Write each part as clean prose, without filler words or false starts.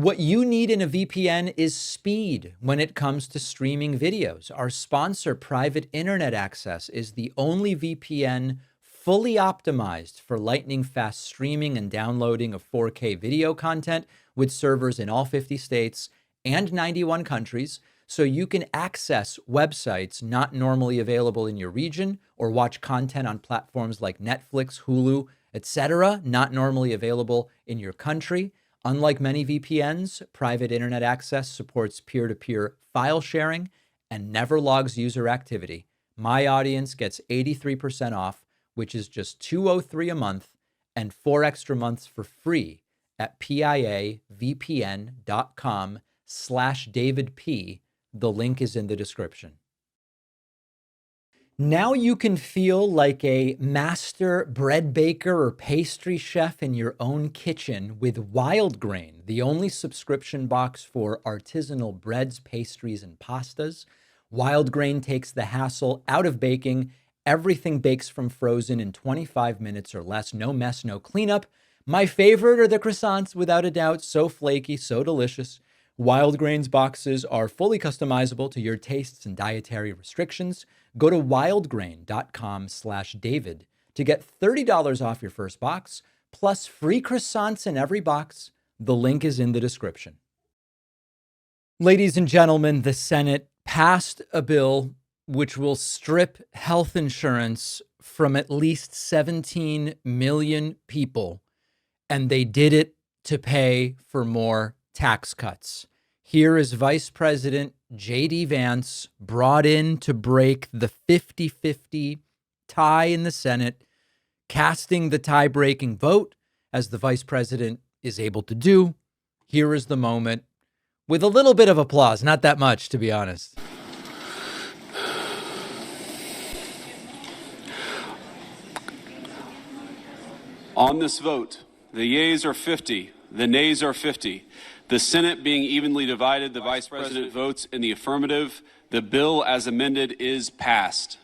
What you need in a VPN is speed when it comes to streaming videos. Our sponsor, Private Internet Access, is the only VPN fully optimized for lightning fast streaming and downloading of 4K video content with servers in all 50 states and 91 countries, so you can access websites not normally available in your region or watch content on platforms like Netflix, Hulu, etc., not normally available in your country. Unlike many VPNs, Private Internet Access supports peer-to-peer file sharing and never logs user activity. My audience gets 83% off, which is just $203 a month and 4 extra months for free at piavpn.com/DavidP. The link is in the description. Now you can feel like a master bread baker or pastry chef in your own kitchen with Wild Grain, the only subscription box for artisanal breads, pastries, and pastas. Wild Grain takes the hassle out of baking. Everything bakes from frozen in 25 minutes or less. No mess, no cleanup. My favorite are the croissants, without a doubt. So flaky, so delicious. Wild Grain's boxes are fully customizable to your tastes and dietary restrictions. Go to wildgrain.com/David to get $30 off your first box, plus free croissants in every box. The link is in the description. Ladies and gentlemen, the Senate passed a bill which will strip health insurance from at least 17 million people, and they did it to pay for more tax cuts. Here is Vice President J.D. Vance, brought in to break the 50-50 tie in the Senate, casting the tie-breaking vote, as the Vice President is able to do. Here is the moment, with a little bit of applause, not that much, to be honest. On this vote, the yeas are 50, the nays are 50. The Senate being evenly divided, the Vice President votes in the affirmative. The bill as amended is passed.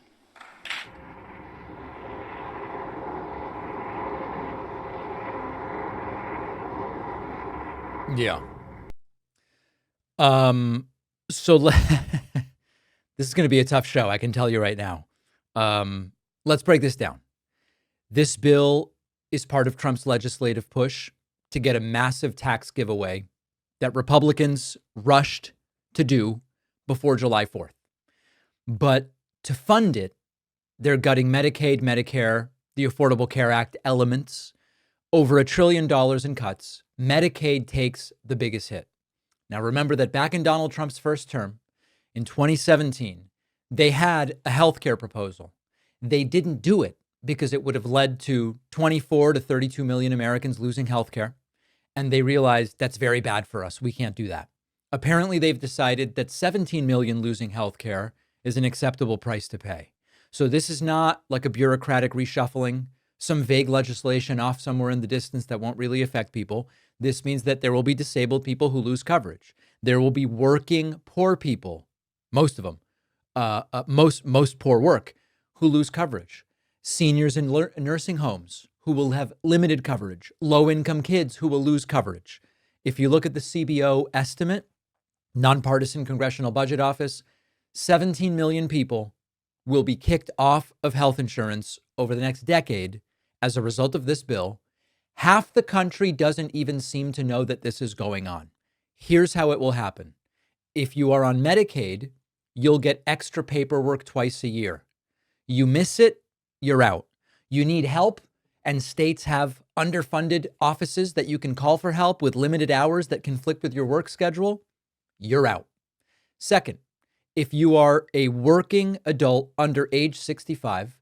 Yeah. So this is going to be a tough show, I can tell you right now. Let's break this down. This bill is part of Trump's legislative push to get a massive tax giveaway that Republicans rushed to do before July 4th. But to fund it, they're gutting Medicaid, Medicare, the Affordable Care Act elements, over $1 trillion in cuts. Medicaid takes the biggest hit. Now, remember that back in Donald Trump's first term, in 2017, they had a health care proposal. They didn't do it because it would have led to 24 to 32 million Americans losing health care. And they realized that's very bad for us. We can't do that. Apparently, they've decided that 17 million losing health care is an acceptable price to pay. So this is not like a bureaucratic reshuffling, some vague legislation off somewhere in the distance that won't really affect people. This means that there will be disabled people who lose coverage. There will be working poor people, most of them, most poor work, who lose coverage. Seniors in nursing homes who will have limited coverage, low-income kids who will lose coverage. If you look at the CBO estimate, Nonpartisan Congressional Budget Office, 17 million people will be kicked off of health insurance over the next decade as a result of this bill. Half the country doesn't even seem to know that this is going on. Here's how it will happen. If you are on Medicaid, you'll get extra paperwork twice a year. You miss it, you're out. You need help, and states have underfunded offices that you can call for help with limited hours that conflict with your work schedule, you're out. Second, if you are a working adult under age 65,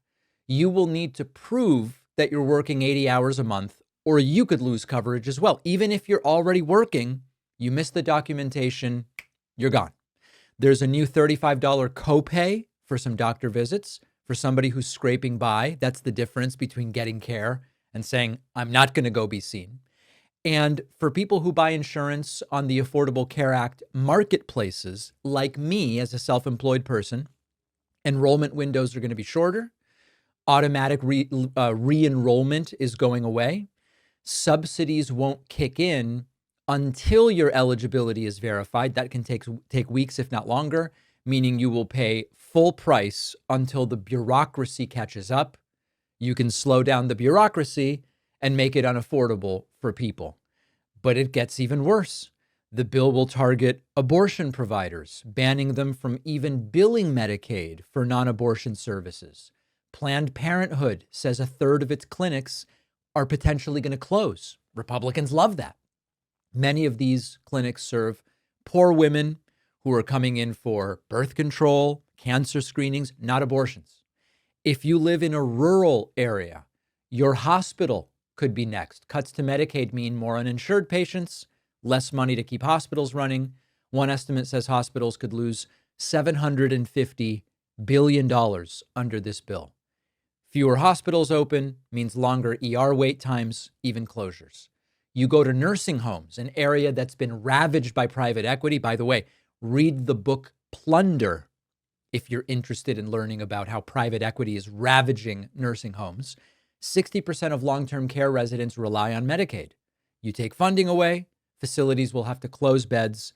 you will need to prove that you're working 80 hours a month, or you could lose coverage as well. Even if you're already working, you miss the documentation, you're gone. There's a new $35 copay for some doctor visits for somebody who's scraping by. That's the difference between getting care and saying, I'm not going to go be seen. And for people who buy insurance on the Affordable Care Act marketplaces, like me as a self-employed person, enrollment windows are going to be shorter. Automatic re-enrollment is going away. Subsidies won't kick in until your eligibility is verified. That can take weeks, if not longer, meaning you will pay full price until the bureaucracy catches up. You can slow down the bureaucracy and make it unaffordable for people. But it gets even worse. The bill will target abortion providers, banning them from even billing Medicaid for non-abortion services. Planned Parenthood says a third of its clinics are potentially going to close. Republicans love that. Many of these clinics serve poor women who are coming in for birth control, cancer screenings, not abortions. If you live in a rural area, your hospital could be next. Cuts to Medicaid mean more uninsured patients, less money to keep hospitals running. One estimate says hospitals could lose $750 billion under this bill. Fewer hospitals open means longer ER wait times, even closures. You go to nursing homes, an area that's been ravaged by private equity. By the way, read the book Plunder if you're interested in learning about how private equity is ravaging nursing homes. 60% of long-term care residents rely on Medicaid. You take funding away, facilities will have to close beds,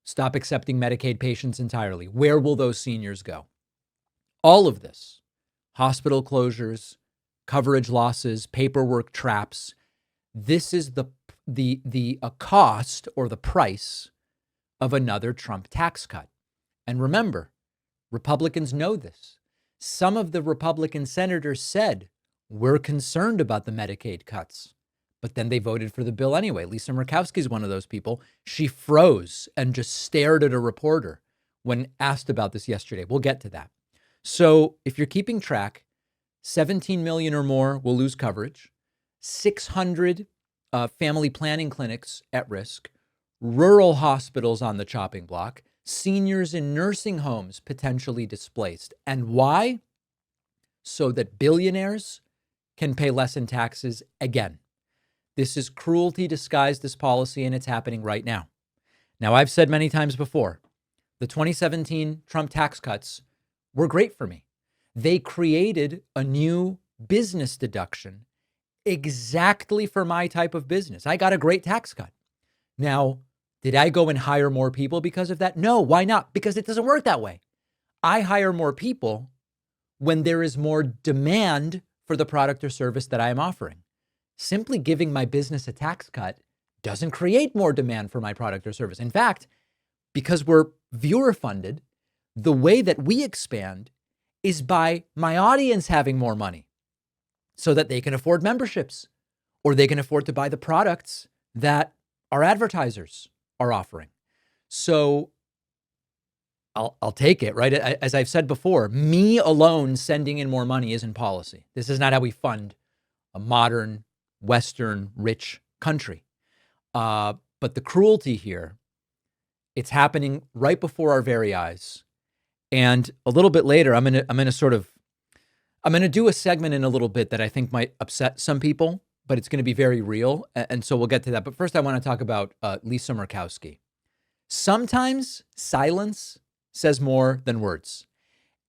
stop accepting Medicaid patients entirely. Where will those seniors go? All of this, hospital closures, coverage losses, paperwork traps, this is the cost or the price of another Trump tax cut. And remember, Republicans know this. Some of the Republican senators said, we're concerned about the Medicaid cuts, but then they voted for the bill anyway. Lisa Murkowski is one of those people. She froze and just stared at a reporter when asked about this yesterday. We'll get to that. So if you're keeping track, 17 million or more will lose coverage, 600 family planning clinics at risk, rural hospitals on the chopping block, seniors in nursing homes potentially displaced. And why? So that billionaires can pay less in taxes again. This is cruelty disguised as policy, and it's happening right now. Now, I've said many times before, the 2017 Trump tax cuts were great for me. They created a new business deduction exactly for my type of business. I got a great tax cut. Now, did I go and hire more people because of that? No, why not? Because it doesn't work that way. I hire more people when there is more demand for the product or service that I am offering. Simply giving my business a tax cut doesn't create more demand for my product or service. In fact, because we're viewer funded, the way that we expand is by my audience having more money so that they can afford memberships or they can afford to buy the products that our advertisers are offering. So I'll take it, right? As I've said before, me alone sending in more money isn't policy. This is not how we fund a modern, Western, rich country. But the cruelty here, it's happening right before our very eyes. And a little bit later, I'm gonna do a segment in a little bit that I think might upset some people, but it's going to be very real. And so we'll get to that. But first, I want to talk about Lisa Murkowski. Sometimes silence says more than words.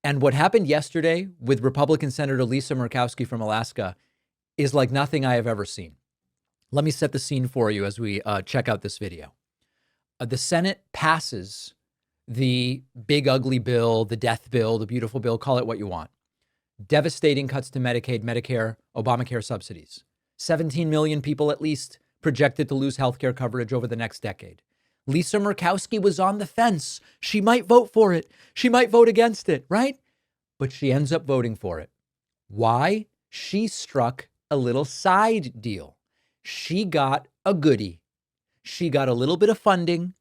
And what happened yesterday with Republican Senator Lisa Murkowski from Alaska is like nothing I have ever seen. Let me set the scene for you as we check out this video. The Senate passes the big ugly bill, the death bill, the beautiful bill, call it what you want. Devastating cuts to Medicaid, Medicare, Obamacare subsidies. 17 million people at least projected to lose healthcare coverage over the next decade. Lisa Murkowski was on the fence. She might vote for it. She might vote against it, right? But she ends up voting for it. Why? She struck a little side deal. She got a goodie. She got a little bit of funding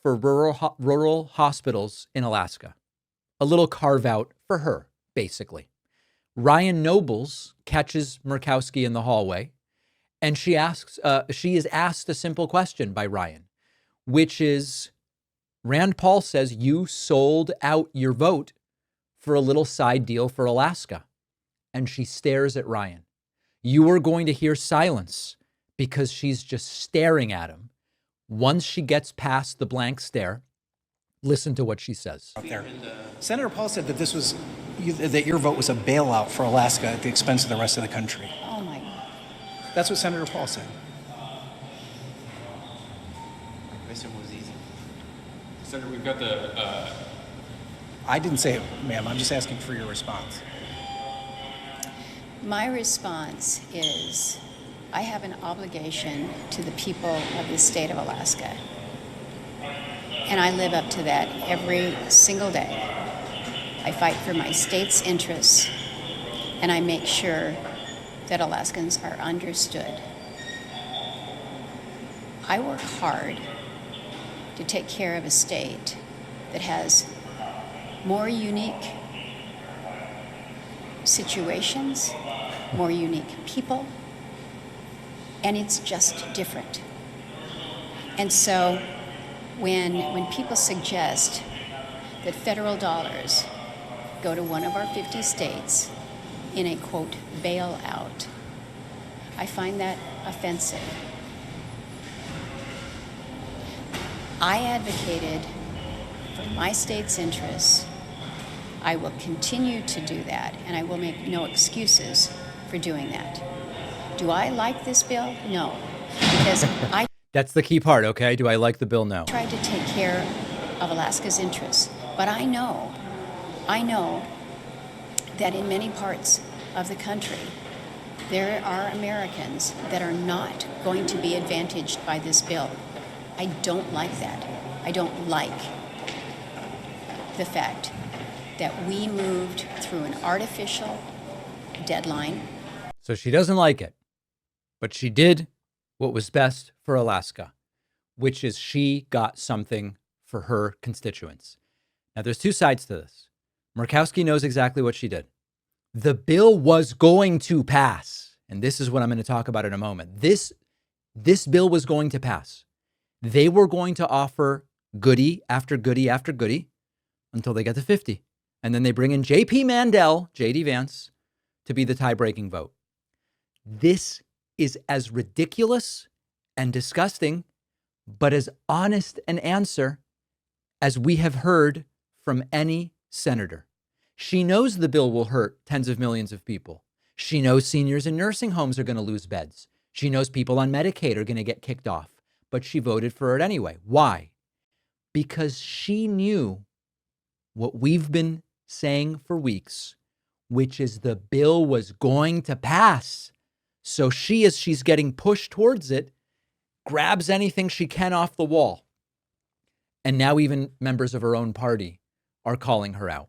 for rural hospitals in Alaska. A little carve out for her, basically. Ryan Nobles catches Murkowski in the hallway, and she is asked a simple question by Ryan, which is, Rand Paul says you sold out your vote for a little side deal for Alaska. And she stares at Ryan. You are going to hear silence because she's just staring at him. Once she gets past the blank stare, listen to what she says. Out there. Senator Paul said that that your vote was a bailout for Alaska at the expense of the rest of the country. Oh my God. That's what Senator Paul said. assume it was easy. Senator, we've got the... I didn't say it, ma'am. I'm just asking for your response. My response is I have an obligation to the people of the state of Alaska. And I live up to that every single day. I fight for my state's interests, and I make sure that Alaskans are understood. I work hard to take care of a state that has more unique situations, more unique people, and it's just different. And so when people suggest that federal dollars go to one of our 50 states in a, quote, bailout, I find that offensive. I advocated for my state's interests. I will continue to do that, and I will make no excuses for doing that. Do I like this bill? No, because I That's the key part, okay? Do I like the bill? No. tried to take care of Alaska's interests. But I know that in many parts of the country, there are Americans that are not going to be advantaged by this bill. I don't like that. I don't like the fact that we moved through an artificial deadline. So she doesn't like it, but she did what was best for Alaska, which is she got something for her constituents. Now, there's two sides to this. Murkowski knows exactly what she did. The bill was going to pass, and this is what I'm going to talk about in a moment. This bill was going to pass. They were going to offer goodie after goodie after goodie until they get to 50. And then they bring in J.P. Mandel, J.D. Vance, to be the tie-breaking vote. This is as ridiculous and disgusting, but as honest an answer as we have heard from any senator. She knows the bill will hurt tens of millions of people. She knows seniors in nursing homes are going to lose beds. She knows people on Medicaid are going to get kicked off, but she voted for it anyway. Why? Because she knew what we've been saying for weeks, which is the bill was going to pass. So she, as she's getting pushed towards it, grabs anything she can off the wall. And now even members of her own party are calling her out.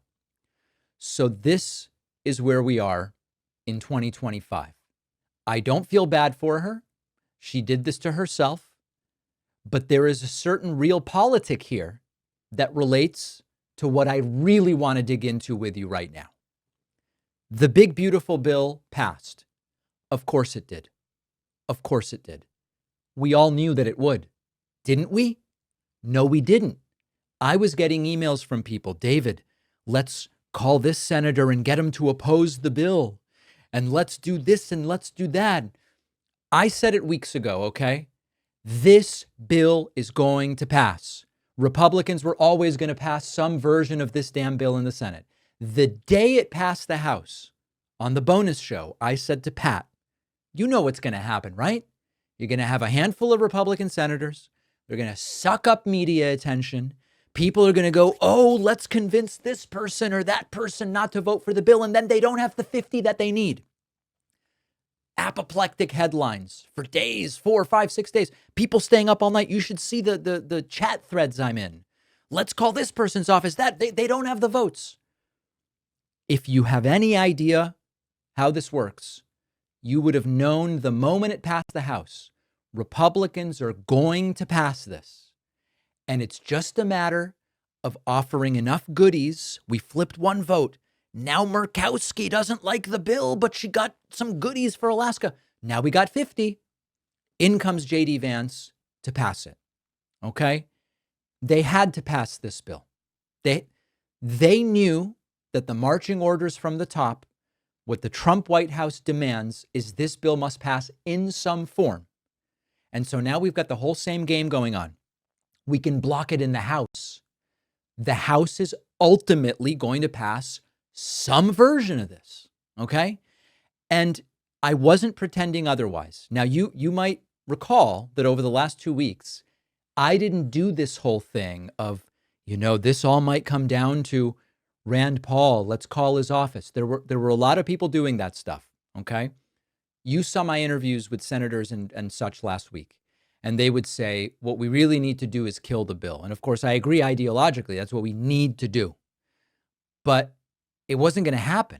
So this is where we are in 2025. I don't feel bad for her. She did this to herself. But there is a certain real politic here that relates to what I really want to dig into with you right now. The big, beautiful bill passed. Of course it did. Of course it did. We all knew that it would. Didn't we? No, we didn't. I was getting emails from people. David, let's call this senator and get him to oppose the bill. And let's do this and let's do that. I said it weeks ago, okay? This bill is going to pass. Republicans were always going to pass some version of this damn bill in the Senate. The day it passed the House, on the bonus show, I said to Pat, you know what's going to happen, right? You're going to have a handful of Republican senators. They're going to suck up media attention. People are going to go, oh, let's convince this person or that person not to vote for the bill. And then they don't have the 50 that they need. Apoplectic headlines for days, 4, 5, 6 days. People staying up all night. You should see the chat threads I'm in. Let's call this person's office that. They don't have the votes. If you have any idea how this works, you would have known the moment it passed the House. Republicans are going to pass this. And it's just a matter of offering enough goodies. We flipped one vote. Now Murkowski doesn't like the bill, but she got some goodies for Alaska. Now we got 50. In comes J.D. Vance to pass it. Okay? They had to pass this bill. They knew that the marching orders from the top, what the Trump White House demands is this bill must pass in some form. And so now we've got the whole same game going on. We can block it in the House. The House is ultimately going to pass some version of this, okay? And I wasn't pretending otherwise. Now, you might recall that over the last 2 weeks, I didn't do this whole thing of, this all might come down to Rand Paul. Let's call his office. There were a lot of people doing that stuff. Okay. You saw my interviews with senators and such last week, and they would say, what we really need to do is kill the bill. And of course, I agree ideologically, that's what we need to do. But it wasn't going to happen.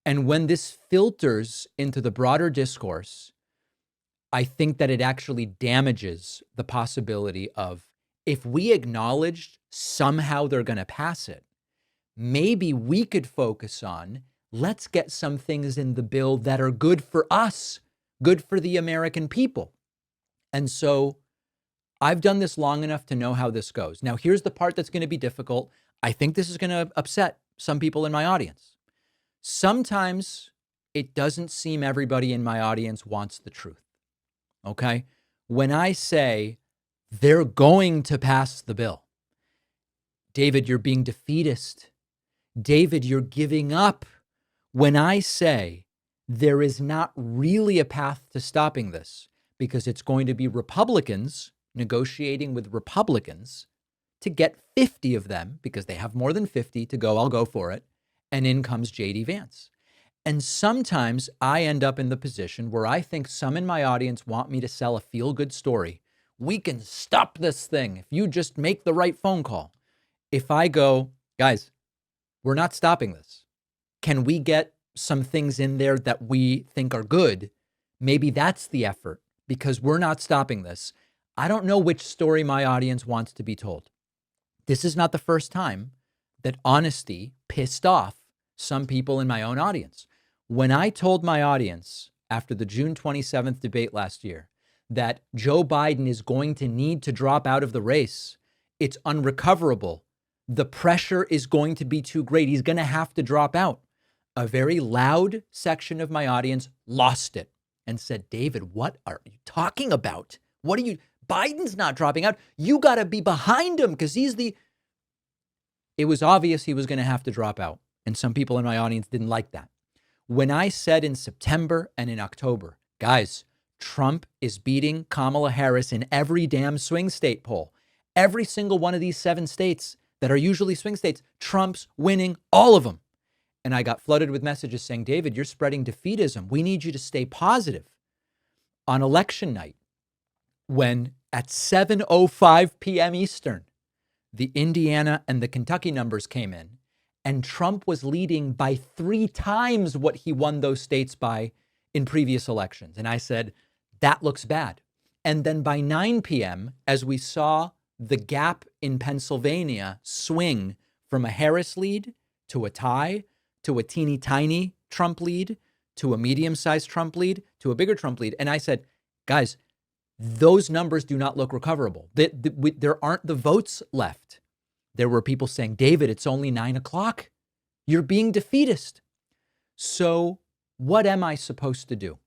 And when this filters into the broader discourse, I think that it actually damages the possibility of, if we acknowledged somehow they're going to pass it, maybe we could focus on, let's get some things in the bill that are good for us, good for the American people. And so I've done this long enough to know how this goes. Now, here's the part that's going to be difficult. I think this is going to upset some people in my audience. Sometimes it doesn't seem everybody in my audience wants the truth. Okay? When I say they're going to pass the bill, David, you're being defeatist. David, you're giving up. When I say there is not really a path to stopping this, because it's going to be Republicans negotiating with Republicans to get 50 of them, because they have more than 50 to go, I'll go for it. And in comes J.D. Vance. And sometimes I end up in the position where I think some in my audience want me to sell a feel-good story. We can stop this thing if you just make the right phone call. If I go, guys, we're not stopping this. Can we get some things in there that we think are good? Maybe that's the effort, because we're not stopping this. I don't know which story my audience wants to be told. This is not the first time that honesty pissed off some people in my own audience. When I told my audience after the June 27th debate last year that Joe Biden is going to need to drop out of the race, it's unrecoverable. The pressure is going to be too great. He's going to have to drop out. A very loud section of my audience lost it and said, David, what are you talking about? Biden's not dropping out. You got to be behind him because it was obvious he was going to have to drop out. And some people in my audience didn't like that. When I said in September and in October, guys, Trump is beating Kamala Harris in every damn swing state poll. Every single one of these 7 states that are usually swing states, Trump's winning all of them. And I got flooded with messages saying, David, you're spreading defeatism. We need you to stay positive. On election night, when at 7:05 p.m. Eastern, the Indiana and the Kentucky numbers came in, and Trump was leading by 3 times what he won those states by in previous elections. And I said, that looks bad. And then by 9 p.m., as we saw the gap in Pennsylvania swing from a Harris lead to a tie, to a teeny tiny Trump lead, to a medium-sized Trump lead, to a bigger Trump lead. And I said, guys, those numbers do not look recoverable. There aren't the votes left. There were people saying, David, it's only 9 o'clock. You're being defeatist. So what am I supposed to do?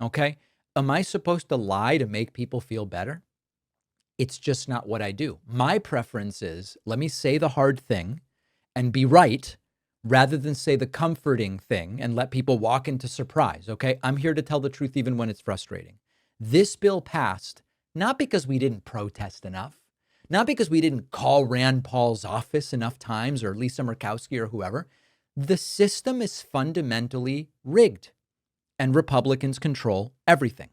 Okay. Am I supposed to lie to make people feel better? It's just not what I do. My preference is, let me say the hard thing and be right rather than say the comforting thing and let people walk into surprise. Okay. I'm here to tell the truth even when it's frustrating. This bill passed not because we didn't protest enough, not because we didn't call Rand Paul's office enough times or Lisa Murkowski or whoever. The system is fundamentally rigged and Republicans control everything.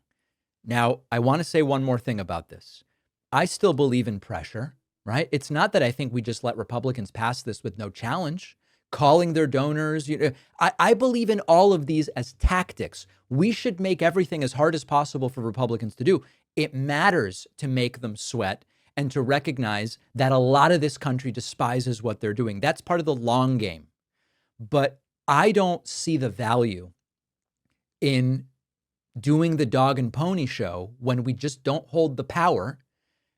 Now, I want to say one more thing about this. I still believe in pressure, right? It's not that I think we just let Republicans pass this with no challenge, calling their donors. I believe in all of these as tactics. We should make everything as hard as possible for Republicans to do. It matters to make them sweat and to recognize that a lot of this country despises what they're doing. That's part of the long game. But I don't see the value in doing the dog and pony show when we just don't hold the power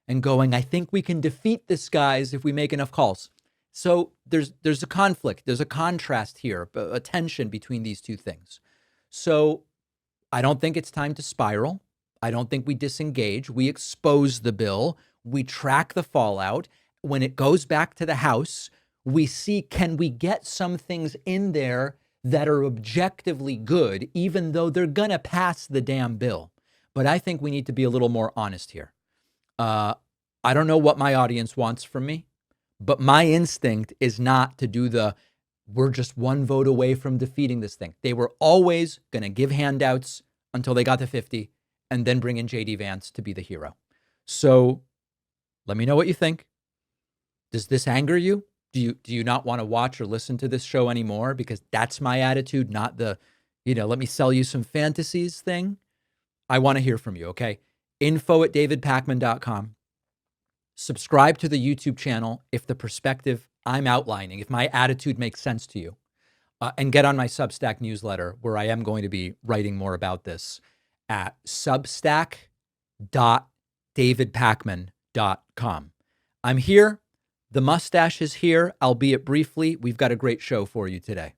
and going, I think we can defeat this, guys, if we make enough calls. So there's a conflict. There's a contrast here, a tension between these two things. So I don't think it's time to spiral. I don't think we disengage. We expose the bill. We track the fallout. When it goes back to the House, we see, can we get some things in there that are objectively good, even though they're going to pass the damn bill? But I think we need to be a little more honest here. I don't know what my audience wants from me, but my instinct is not to do we're just one vote away from defeating this thing. They were always going to give handouts until they got to 50 and then bring in JD Vance to be the hero. So let me know what you think. Does this anger you? Do you not want to watch or listen to this show anymore? Because that's my attitude, not the, let me sell you some fantasies thing. I want to hear from you, okay? info@davidpakman.com. Subscribe to the YouTube channel if the perspective I'm outlining, if my attitude makes sense to you. And get on my Substack newsletter, where I am going to be writing more about this at substack.davidpakman.com. I'm here. The mustache is here, albeit briefly. We've got a great show for you today.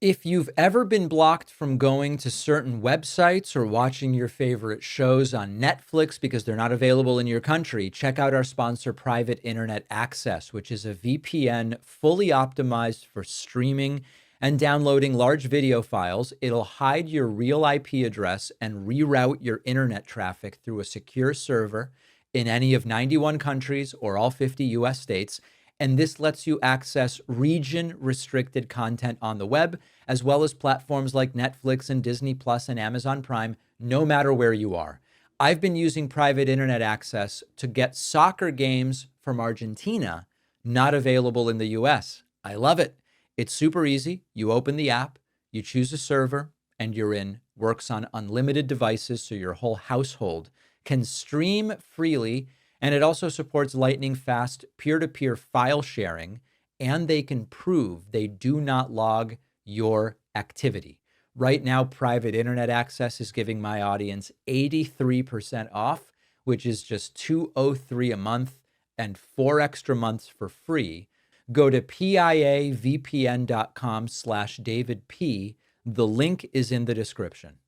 If you've ever been blocked from going to certain websites or watching your favorite shows on Netflix because they're not available in your country, check out our sponsor, Private Internet Access, which is a VPN fully optimized for streaming and downloading large video files. It'll hide your real IP address and reroute your internet traffic through a secure server in any of 91 countries or all 50 US states. And this lets you access region-restricted content on the web, as well as platforms like Netflix and Disney Plus and Amazon Prime, no matter where you are. I've been using Private Internet Access to get soccer games from Argentina not available in the US. I love it. It's super easy. You open the app, you choose a server, and you're in. Works on unlimited devices, so your whole household can stream freely. And it also supports lightning fast peer-to-peer file sharing, and they can prove they do not log your activity. Right now, Private Internet Access is giving my audience 83% off, which is just $203 a month and 4 extra months for free. Go to piavpn.com/DavidP. The link is in the description.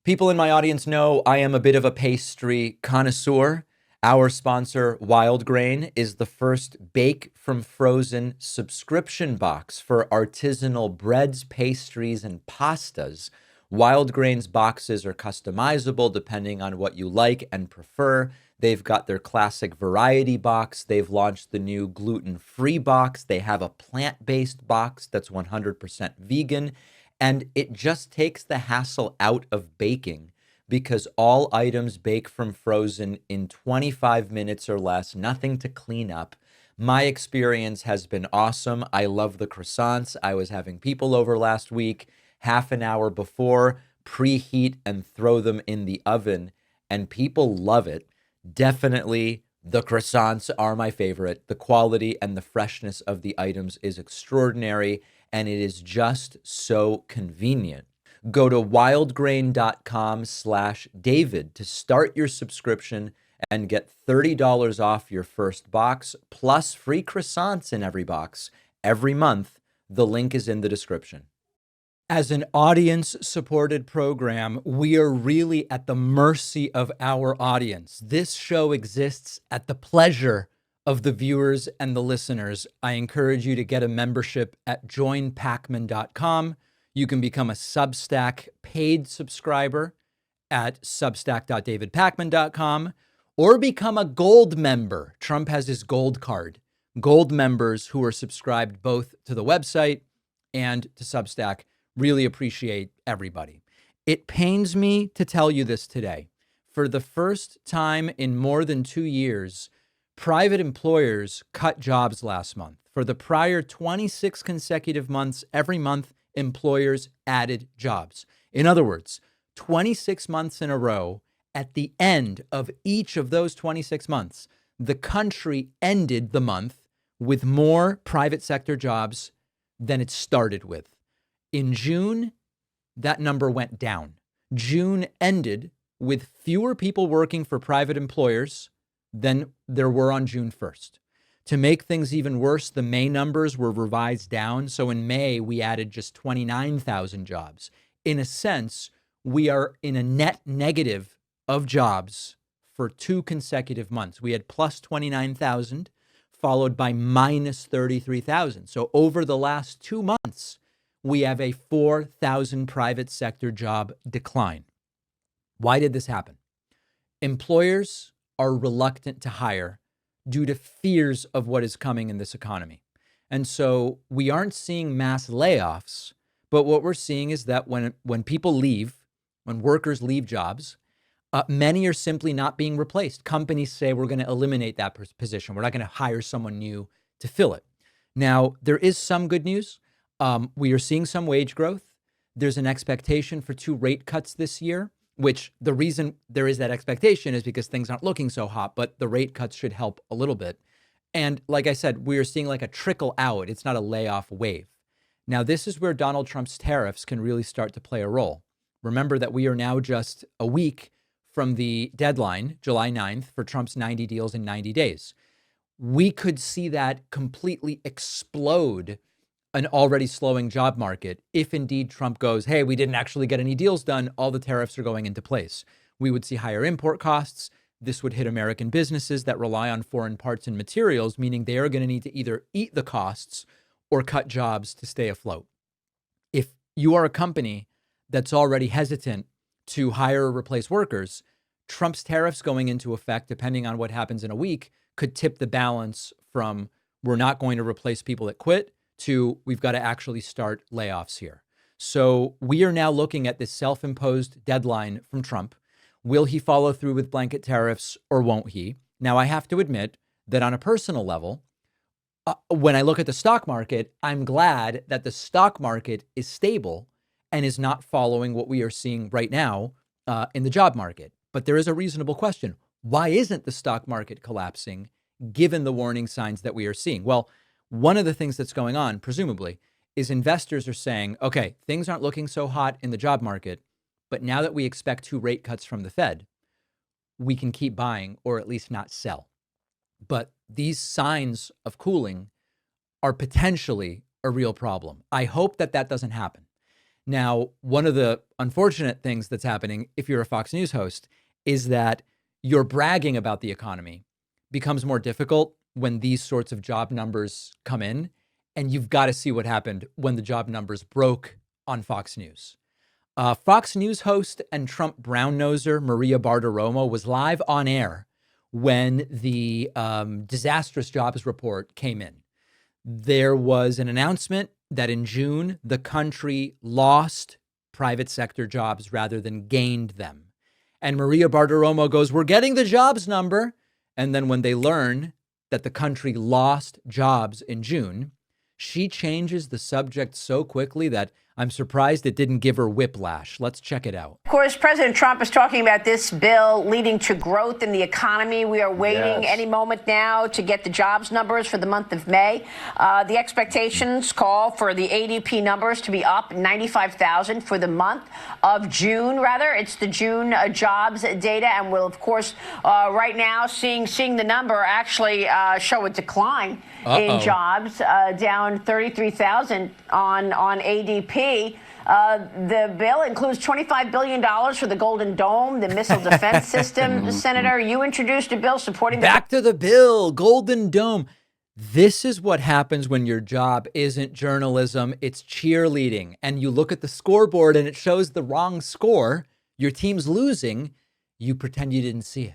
People in my audience know I am a bit of a pastry connoisseur. Our sponsor, Wild Grain, is the first bake from frozen subscription box for artisanal breads, pastries, and pastas. Wild Grain's boxes are customizable depending on what you like and prefer. They've got their classic variety box. They've launched the new gluten-free box. They have a plant-based box that's 100% vegan. And it just takes the hassle out of baking, because all items bake from frozen in 25 minutes or less, nothing to clean up. My experience has been awesome. I love the croissants. I was having people over last week, half an hour before, preheat and throw them in the oven, and people love it. Definitely, the croissants are my favorite. The quality and the freshness of the items is extraordinary, and it is just so convenient. Go to wildgrain.com/David to start your subscription and get $30 off your first box, plus free croissants in every box every month. The link is in the description. As an audience-supported program, we are really at the mercy of our audience. This show exists at the pleasure of the viewers and the listeners. I encourage you to get a membership at joinpakman.com. You can become a Substack paid subscriber at substack.davidpakman.com, or become a gold member. Trump has his gold card. Gold members who are subscribed both to the website and to Substack really appreciate everybody. It pains me to tell you this today. For the first time in more than 2 years, private employers cut jobs last month. For the prior 26 consecutive months, every month, employers added jobs. In other words, 26 months in a row, at the end of each of those 26 months, the country ended the month with more private sector jobs than it started with. In June, that number went down. June ended with fewer people working for private employers than there were on June 1st. To make things even worse, the May numbers were revised down. So in May, we added just 29,000 jobs. In a sense, we are in a net negative of jobs for 2 consecutive months. We had plus 29,000, followed by minus 33,000. So over the last 2 months, we have a 4,000 private sector job decline. Why did this happen? Employers are reluctant to hire due to fears of what is coming in this economy. And so we aren't seeing mass layoffs, but what we're seeing is that when people leave, when workers leave jobs, many are simply not being replaced. Companies say we're going to eliminate that position. We're not going to hire someone new to fill it. Now, there is some good news. We are seeing some wage growth. There's an expectation for 2 rate cuts this year, which the reason there is that expectation is because things aren't looking so hot, but the rate cuts should help a little bit. And like I said, we are seeing like a trickle out. It's not a layoff wave. Now, this is where Donald Trump's tariffs can really start to play a role. Remember that we are now just a week from the deadline, July 9th, for Trump's 90 deals in 90 days. We could see that completely explode an already slowing job market if indeed Trump goes, hey, we didn't actually get any deals done, all the tariffs are going into place. We would see higher import costs. This would hit American businesses that rely on foreign parts and materials, meaning they are going to need to either eat the costs or cut jobs to stay afloat. If you are a company that's already hesitant to hire or replace workers, Trump's tariffs going into effect, depending on what happens in a week, could tip the balance from we're not going to replace people that quit to we've got to actually start layoffs here. So we are now looking at this self-imposed deadline from Trump. Will he follow through with blanket tariffs or won't he? Now, I have to admit that on a personal level, when I look at the stock market, I'm glad that the stock market is stable and is not following what we are seeing right now in the job market. But there is a reasonable question. Why isn't the stock market collapsing given the warning signs that we are seeing? Well, one of the things that's going on, presumably, is investors are saying, okay, things aren't looking so hot in the job market, but now that we expect 2 rate cuts from the Fed, we can keep buying or at least not sell. But these signs of cooling are potentially a real problem. I hope that that doesn't happen. Now, one of the unfortunate things that's happening, if you're a Fox News host, is that your bragging about the economy becomes more difficult when these sorts of job numbers come in. And you've got to see what happened when the job numbers broke on Fox News. Fox News host and Trump brown-noser Maria Bartiromo was live on air when the disastrous jobs report came in. There was an announcement that in June, the country lost private sector jobs rather than gained them. And Maria Bartiromo goes, we're getting the jobs number. And then when they learn that the country lost jobs in June, she changes the subject so quickly that I'm surprised it didn't give her whiplash. Let's check it out. Of course, President Trump is talking about this bill leading to growth in the economy. We are waiting any moment now to get the jobs numbers for the month of May. The expectations call for the ADP numbers to be up 95,000 for the month of June, rather. It's the June jobs data. And we'll, of course, right now seeing the number actually show a decline in jobs, down 33,000 on ADP. The bill includes $25 billion for the Golden Dome, the missile defense system. Senator, you introduced a bill supporting Back to the bill, Golden Dome. This is what happens when your job isn't journalism, it's cheerleading. And you look at the scoreboard and it shows the wrong score. Your team's losing. You pretend you didn't see it.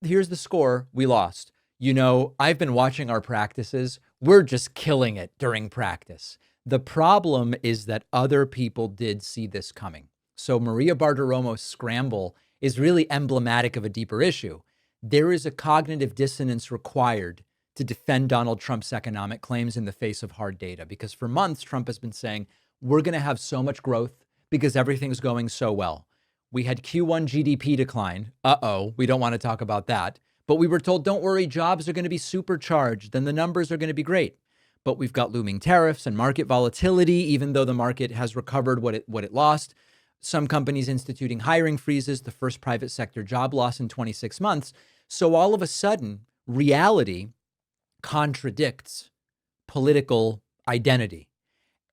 Here's the score. We lost. You know, I've been watching our practices. We're just killing it during practice. The problem is that other people did see this coming. So Maria Bartiromo's scramble is really emblematic of a deeper issue. There is a cognitive dissonance required to defend Donald Trump's economic claims in the face of hard data, because for months, Trump has been saying, we're going to have so much growth because everything's going so well. We had Q1 GDP decline. We don't want to talk about that. But we were told, don't worry, jobs are going to be supercharged and the numbers are going to be great. But we've got looming tariffs and market volatility, even though the market has recovered what it lost. Some companies instituting hiring freezes, the first private sector job loss in 26 months. So all of a sudden, reality contradicts political identity.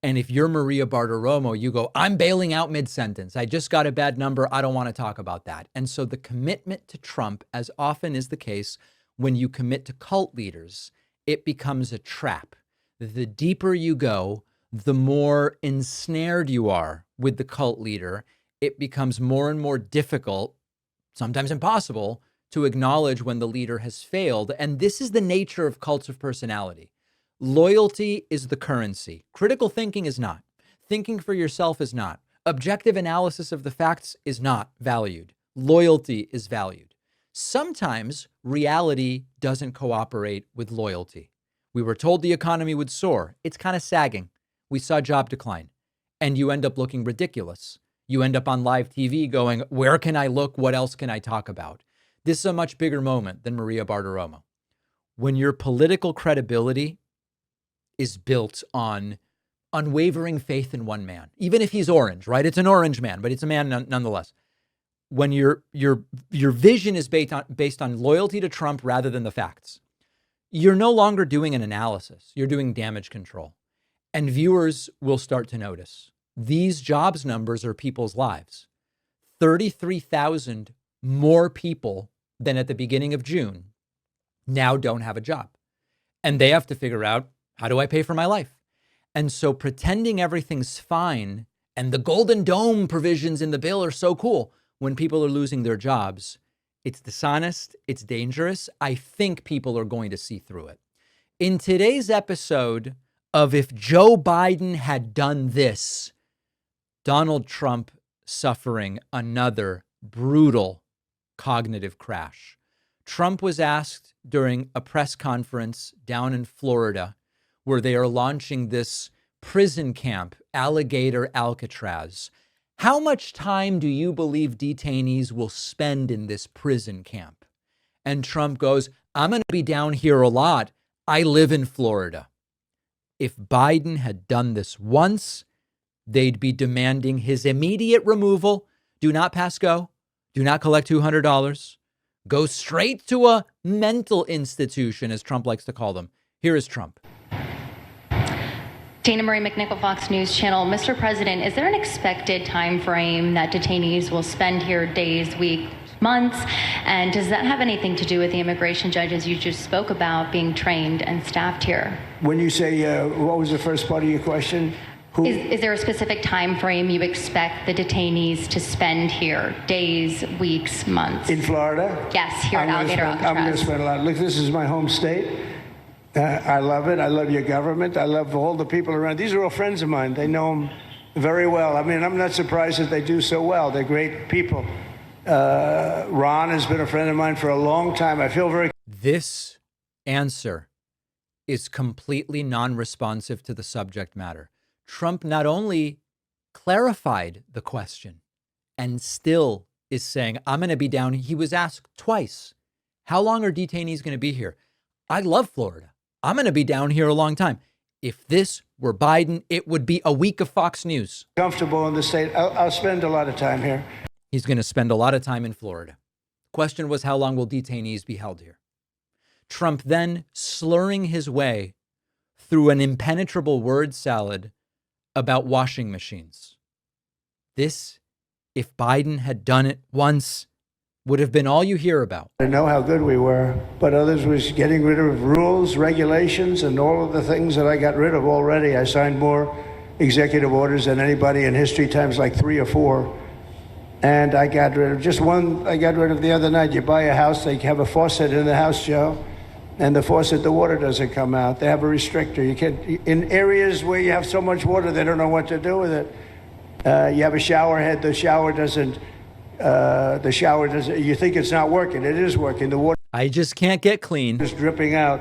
And if you're Maria Bartiromo, you go, I'm bailing out mid-sentence. I just got a bad number. I don't want to talk about that. And so the commitment to Trump, as often is the case when you commit to cult leaders, it becomes a trap. The deeper you go, the more ensnared you are with the cult leader. It becomes more and more difficult sometimes impossible, to acknowledge when the leader has failed. And this is the nature of cults of personality. Loyalty is the currency. Critical thinking is not. Thinking for yourself is not. Objective analysis of the facts is not valued. Loyalty is valued. Sometimes reality doesn't cooperate with loyalty. We were told the economy would soar. It's kind of sagging. We saw job decline. And you end up looking ridiculous. You end up on live TV going, where can I look? What else can I talk about? This is a much bigger moment than Maria Bartiromo. When your political credibility is built on unwavering faith in one man, even if he's orange, right? It's an orange man, but it's a man nonetheless. When your vision is based on loyalty to Trump rather than the facts, you're no longer doing an analysis. You're doing damage control. And viewers will start to notice. These jobs numbers are people's lives. 33,000 more people than at the beginning of June now don't have a job. And they have to figure out, how do I pay for my life? And so pretending everything's fine and the Golden Dome provisions in the bill are so cool when people are losing their jobs, it's dishonest, it's dangerous. I think people are going to see through it. In today's episode of If Joe Biden Had Done This, Donald Trump suffering another brutal cognitive crash. Trump was asked during a press conference down in Florida, where they are launching this prison camp, Alligator Alcatraz. How much time do you believe detainees will spend in this prison camp? And Trump goes, I'm going to be down here a lot. I live in Florida. If Biden had done this once, they'd be demanding his immediate removal. Do not pass go. Do not collect $200. Go straight to a mental institution, as Trump likes to call them. Here is Trump. Dana Marie McNichol, Fox News Channel. Mr. President, is there an expected time frame that detainees will spend here, days, weeks, months? And does that have anything to do with the immigration judges you just spoke about being trained and staffed here? When you say, what was the first part of your question? Is there a specific time frame you expect the detainees to spend here, days, weeks, months? In Florida? Yes, here at Alligator Alcatraz. I'm going to spend a lot. Look, this is my home state. I love it. I love your government. I love all the people around. These are all friends of mine. They know them very well. I mean, I'm not surprised that they do so well. They're great people. Ron has been a friend of mine for a long time. I feel very... This answer is completely non-responsive to the subject matter. Trump not only clarified the question and still is saying, I'm going to be down. He was asked twice, how long are detainees going to be here? I love Florida. I'm going to be down here a long time. If this were Biden, it would be a week of Fox News. Comfortable in the state. I'll spend a lot of time here. He's going to spend a lot of time in Florida. Question was, how long will detainees be held here? Trump then slurring his way through an impenetrable word salad about washing machines. This, if Biden had done it once, would have been all you hear about. I know how good we were, but others was getting rid of rules, regulations, and all of the things that I got rid of already. I signed more executive orders than anybody in history, times like 3 or 4. And I got rid of just one. I got rid of the other night. You buy a house, they have a faucet in the house, Joe, and the faucet, the water doesn't come out. They have a restrictor. You can't, in areas where you have so much water, they don't know what to do with it. You have a shower head, the shower doesn't, you think it's not working. It is working. The water I just can't get clean. is dripping out.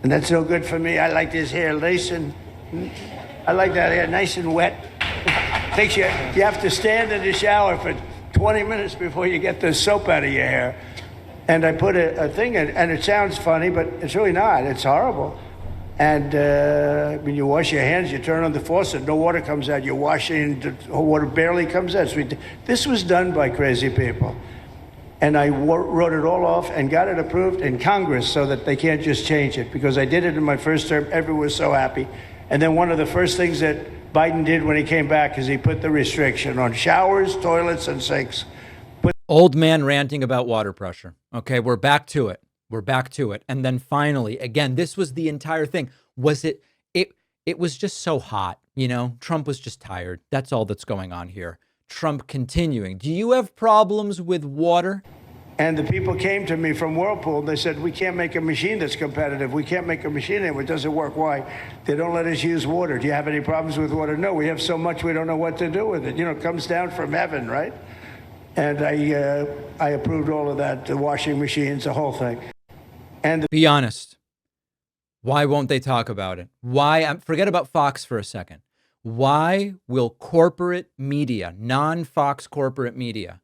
And that's no good for me. I like this hair nice and, I like that hair nice and wet. Takes you have to stand in the shower for 20 minutes before you get the soap out of your hair. And I put a thing in, and it sounds funny, but it's really not. It's horrible. And when you wash your hands, you turn on the faucet, no water comes out. You're washing, the water barely comes out. This was done by crazy people. And I wrote it all off and got it approved in Congress so that they can't just change it. Because I did it in my first term, everyone was so happy. And then one of the first things that Biden did when he came back is he put the restriction on showers, toilets, and sinks. Old man ranting about water pressure. Okay, we're back to it. We're back to it. And then finally, again, this was the entire thing. Was it was just so hot, you know? Trump was just tired. That's all that's going on here. Trump continuing. Do you have problems with water? And the people came to me from Whirlpool. They said, we can't make a machine that's competitive. We can't make a machine that doesn't work. Why? They don't let us use water. Do you have any problems with water? No, we have so much we don't know what to do with it. It comes down from heaven, right? And I approved all of that, the washing machines, the whole thing. And Be honest. Why won't they talk about it? Forget about Fox for a second. Why will corporate media, non-Fox corporate media,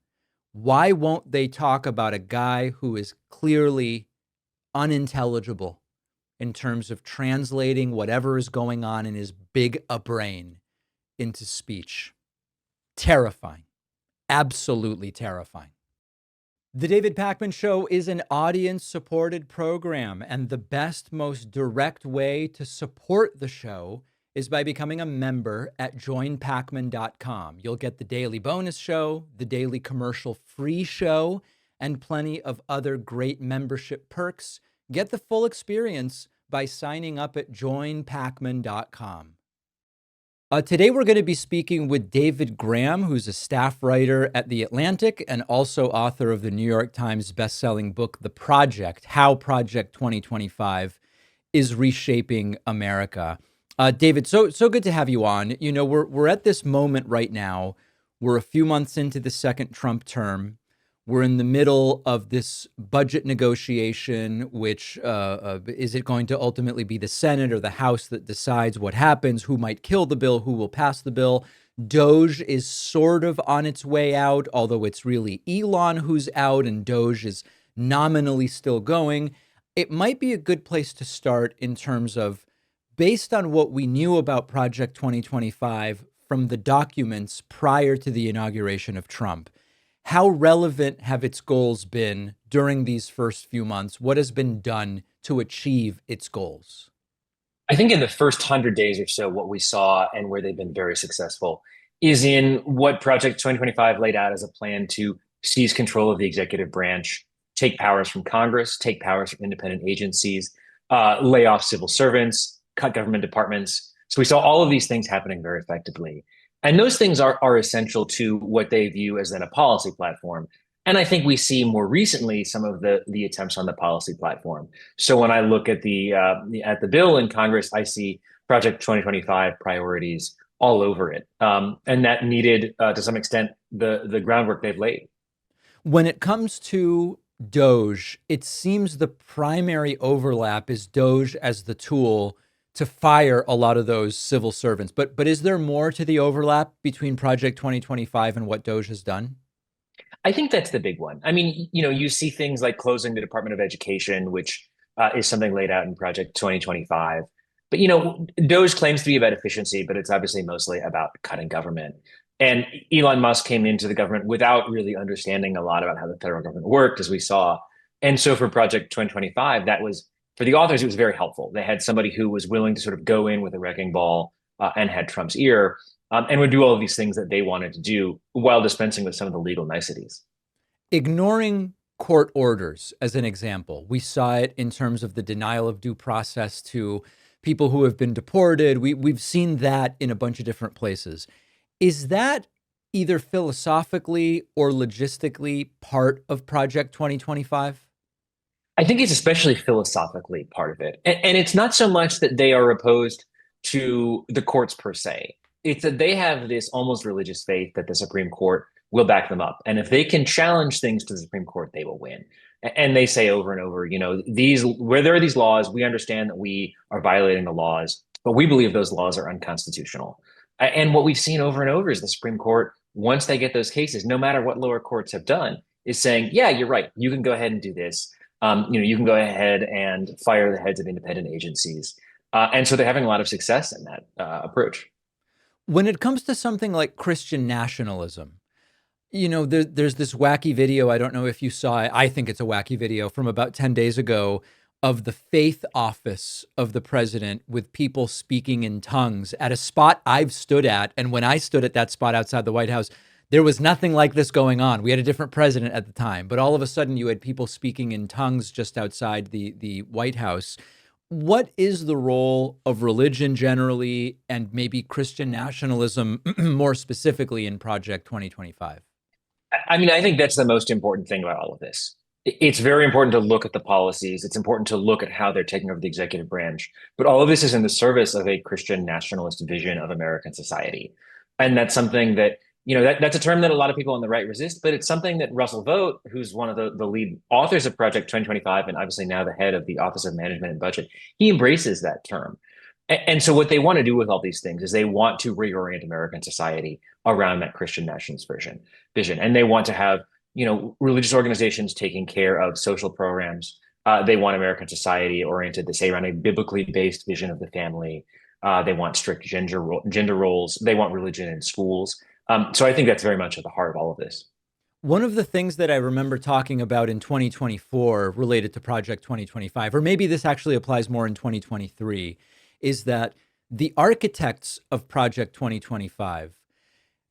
why won't they talk about a guy who is clearly unintelligible in terms of translating whatever is going on in his big a brain into speech? Terrifying. Absolutely terrifying. The David Pakman Show is an audience-supported program, and the best, most direct way to support the show is by becoming a member at joinpakman.com. You'll get the daily bonus show, the daily commercial-free show, and plenty of other great membership perks. Get the full experience by signing up at joinpakman.com. Today, we're going to be speaking with David Graham, who's a staff writer at The Atlantic and also author of the New York Times bestselling book, The Project, How Project 2025 is Reshaping America. David, so good to have you on. We're at this moment right now. We're a few months into the second Trump term. We're in the middle of this budget negotiation, which is it going to ultimately be the Senate or the House that decides what happens, who might kill the bill, who will pass the bill. Doge is sort of on its way out, although it's really Elon who's out and Doge is nominally still going. It might be a good place to start in terms of, based on what we knew about Project 2025 from the documents prior to the inauguration of Trump, how relevant have its goals been during these first few months? What has been done to achieve its goals? I think in the first 100 days or so, what we saw and where they've been very successful is in what Project 2025 laid out as a plan to seize control of the executive branch, take powers from Congress, take powers from independent agencies, lay off civil servants, cut government departments. So we saw all of these things happening very effectively. And those things are essential to what they view as then a policy platform. And I think we see more recently some of the attempts on the policy platform. So when I look at the bill in Congress, I see Project 2025 priorities all over it. And that needed, to some extent, the groundwork they've laid. When it comes to Doge, it seems the primary overlap is Doge as the tool to fire a lot of those civil servants. But is there more to the overlap between Project 2025 and what Doge has done? I think that's the big one. I mean, you see things like closing the Department of Education, which is something laid out in Project 2025. But, Doge claims to be about efficiency, but it's obviously mostly about cutting government. And Elon Musk came into the government without really understanding a lot about how the federal government worked, as we saw. And so for Project 2025, that was, for the authors, it was very helpful. They had somebody who was willing to sort of go in with a wrecking ball and had Trump's ear and would do all of these things that they wanted to do while dispensing with some of the legal niceties. Ignoring court orders, as an example, we saw it in terms of the denial of due process to people who have been deported. We've seen that in a bunch of different places. Is that either philosophically or logistically part of Project 2025? I think it's especially philosophically part of it. And it's not so much that they are opposed to the courts per se. It's that they have this almost religious faith that the Supreme Court will back them up. And if they can challenge things to the Supreme Court, they will win. And they say over and over, where there are these laws, we understand that we are violating the laws, but we believe those laws are unconstitutional. And what we've seen over and over is the Supreme Court, once they get those cases, no matter what lower courts have done, is saying, yeah, you're right. You can go ahead and do this. You can go ahead and fire the heads of independent agencies. And so they're having a lot of success in that approach. When it comes to something like Christian nationalism, there's this wacky video. I don't know if you saw it. I think it's a wacky video from about 10 days ago of the faith office of the president with people speaking in tongues at a spot I've stood at. And when I stood at that spot outside the White House, there was nothing like this going on. We had a different president at the time, but all of a sudden you had people speaking in tongues just outside the White House. What is the role of religion generally and maybe Christian nationalism more specifically in Project 2025? I mean, I think that's the most important thing about all of this. It's very important to look at the policies. It's important to look at how they're taking over the executive branch. But all of this is in the service of a Christian nationalist vision of American society. And that's something that, that's a term that a lot of people on the right resist, but it's something that Russell Vogt, who's one of the lead authors of Project 2025, and obviously now the head of the Office of Management and Budget, he embraces that term. And so what they want to do with all these things is they want to reorient American society around that Christian nationalist vision. And they want to have, religious organizations taking care of social programs. They want American society oriented, they say, around a biblically based vision of the family. They want strict gender roles. They want religion in schools. So I think that's very much at the heart of all of this. One of the things that I remember talking about in 2024 related to Project 2025, or maybe this actually applies more in 2023, is that the architects of Project 2025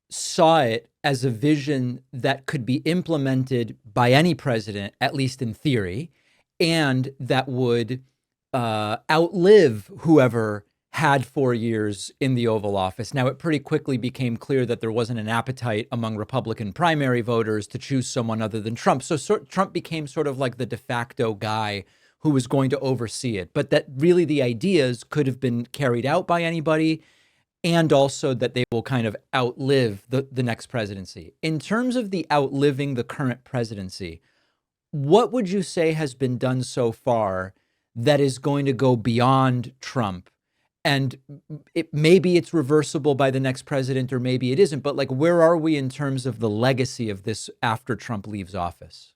saw it as a vision that could be implemented by any president, at least in theory, and that would outlive whoever had 4 years in the Oval Office. Now, it pretty quickly became clear that there wasn't an appetite among Republican primary voters to choose someone other than Trump. So Trump became sort of like the de facto guy who was going to oversee it, but that really the ideas could have been carried out by anybody, and also that they will kind of outlive the next presidency. In terms of the outliving the current presidency, what would you say has been done so far that is going to go beyond Trump? And maybe it's reversible by the next president, or maybe it isn't, but like, where are we in terms of the legacy of this after Trump leaves office?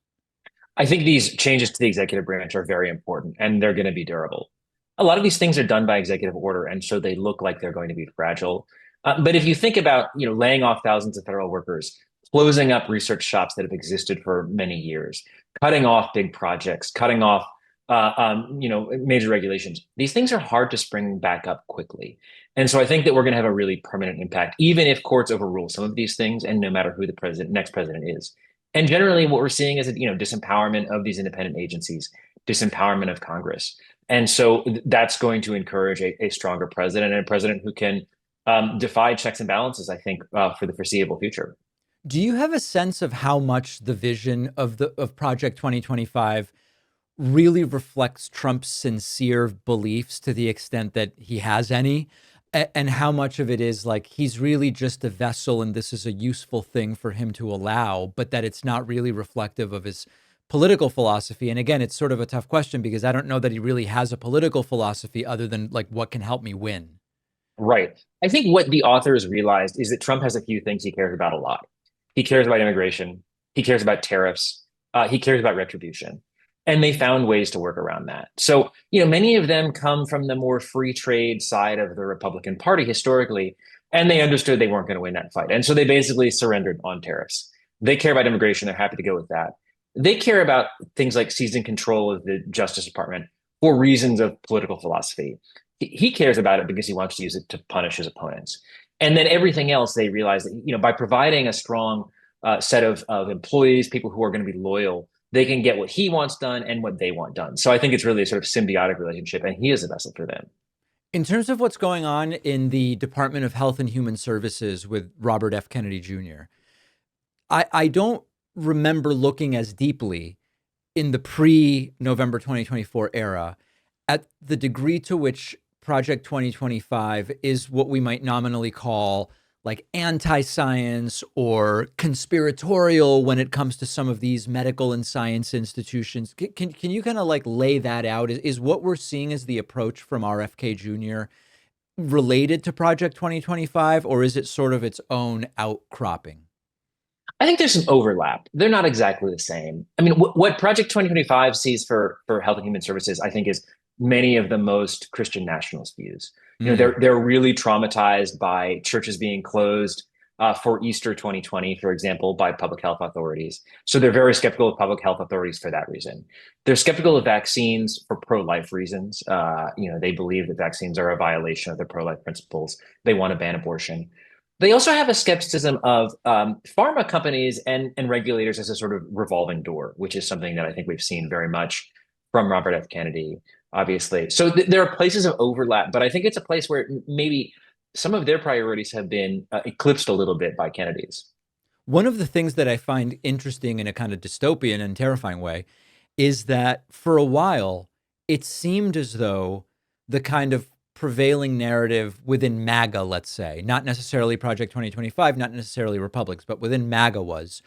I think these changes to the executive branch are very important, and they're going to be durable. A lot of these things are done by executive order, and so they look like they're going to be fragile. But if you think about, laying off thousands of federal workers, closing up research shops that have existed for many years, cutting off big projects, cutting off, major regulations, these things are hard to spring back up quickly. And so I think that we're going to have a really permanent impact, even if courts overrule some of these things, and no matter who the next president is. And generally what we're seeing is, disempowerment of these independent agencies, disempowerment of Congress. And so that's going to encourage a stronger president, and a president who can defy checks and balances, I think, for the foreseeable future. Do you have a sense of how much the vision of Project 2025 really reflects Trump's sincere beliefs, to the extent that he has any? And how much of it is like he's really just a vessel and this is a useful thing for him to allow, but that it's not really reflective of his political philosophy? And again, it's sort of a tough question because I don't know that he really has a political philosophy other than like, what can help me win? Right. I think what the authors realized is that Trump has a few things he cares about a lot. He cares about immigration. He cares about tariffs. He cares about retribution. And they found ways to work around that. So, many of them come from the more free trade side of the Republican Party historically, and they understood they weren't going to win that fight. And so they basically surrendered on tariffs. They care about immigration. They're happy to go with that. They care about things like seizing control of the Justice Department for reasons of political philosophy. He cares about it because he wants to use it to punish his opponents. And then everything else, they realize that, by providing a strong set of employees, people who are going to be loyal, they can get what he wants done and what they want done. So I think it's really a sort of symbiotic relationship, and he is a vessel for them. In terms of what's going on in the Department of Health and Human Services with Robert F. Kennedy Jr., I don't remember looking as deeply in the pre-November 2024 era at the degree to which Project 2025 is what we might nominally call like anti-science or conspiratorial when it comes to some of these medical and science institutions. Can you kind of like lay that out? Is what we're seeing as the approach from RFK Jr. related to Project 2025, or is it sort of its own outcropping? I think there's some overlap. They're not exactly the same. I mean, what Project 2025 sees for health and human services, I think, is many of the most Christian nationalist views. They're really traumatized by churches being closed for Easter 2020, for example, by public health authorities. So they're very skeptical of public health authorities for that reason. They're skeptical of vaccines for pro-life reasons. They believe that vaccines are a violation of their pro-life principles. They want to ban abortion. They also have a skepticism of pharma companies and regulators as a sort of revolving door, which is something that I think we've seen very much from Robert F. Kennedy, obviously. So there are places of overlap, but I think it's a place where maybe some of their priorities have been eclipsed a little bit by Kennedy's. One of the things that I find interesting in a kind of dystopian and terrifying way is that for a while, it seemed as though the kind of prevailing narrative within MAGA, let's say, not necessarily Project 2025, not necessarily Republics, but within MAGA was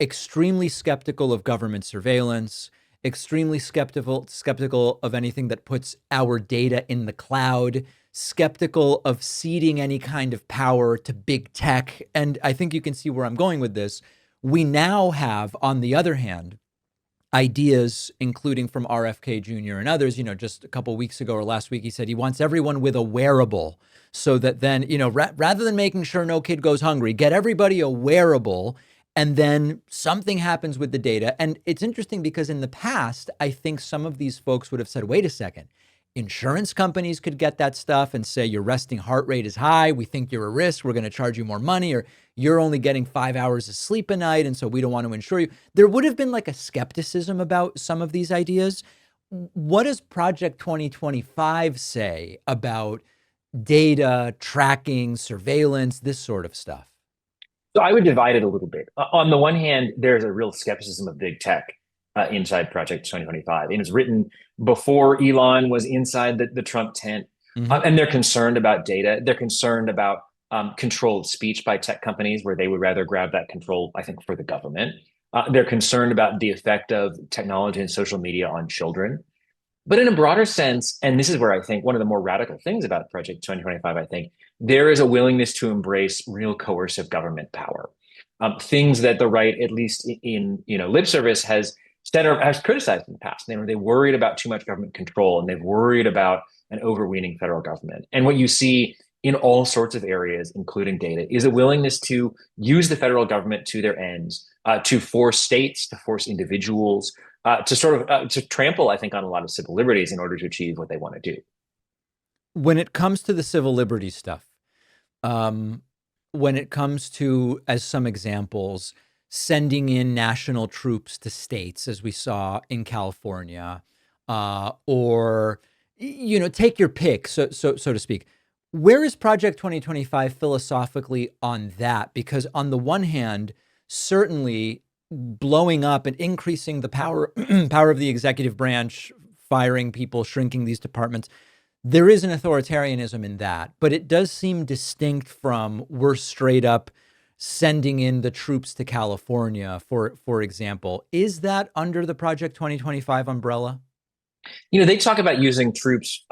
extremely skeptical of government surveillance, extremely skeptical of anything that puts our data in the cloud, skeptical of ceding any kind of power to big tech. And I think you can see where I'm going with this. We now have, on the other hand, ideas, including from RFK Jr. and others, just a couple of weeks ago or last week, he said he wants everyone with a wearable so that then, rather than making sure no kid goes hungry, get everybody a wearable and then something happens with the data. And it's interesting because in the past, I think some of these folks would have said, wait a second, insurance companies could get that stuff and say your resting heart rate is high. We think you're a risk. We're going to charge you more money, or you're only getting 5 hours of sleep a night. And so we don't want to insure you. There would have been like a skepticism about some of these ideas. What does Project 2025 say about data, tracking, surveillance, this sort of stuff? So I would divide it a little bit. On the one hand, there's a real skepticism of big tech inside Project 2025. It was written before Elon was inside the Trump tent. And they're concerned about data. They're concerned about controlled speech by tech companies, where they would rather grab that control, I think, for the government. They're concerned about the effect of technology and social media on children. But in a broader sense, and this is where I think one of the more radical things about Project 2025, I think, there is a willingness to embrace real coercive government power. Things that the right, at least in lip service, has said or has criticized in the past. They worried about too much government control, and they've worried about an overweening federal government. And what you see in all sorts of areas, including data, is a willingness to use the federal government to their ends, to force states, to force individuals, to trample, I think, on a lot of civil liberties in order to achieve what they want to do. When it comes to the civil liberties stuff, when it comes to, as some examples, sending in national troops to states, as we saw in California, or take your pick, so to speak. Where is Project 2025 philosophically on that? Because on the one hand, certainly blowing up and increasing the power of the executive branch, firing people, shrinking these departments, there is an authoritarianism in that, but it does seem distinct from we're straight up sending in the troops to California, for example. Is that under the Project 2025 umbrella? They talk about using troops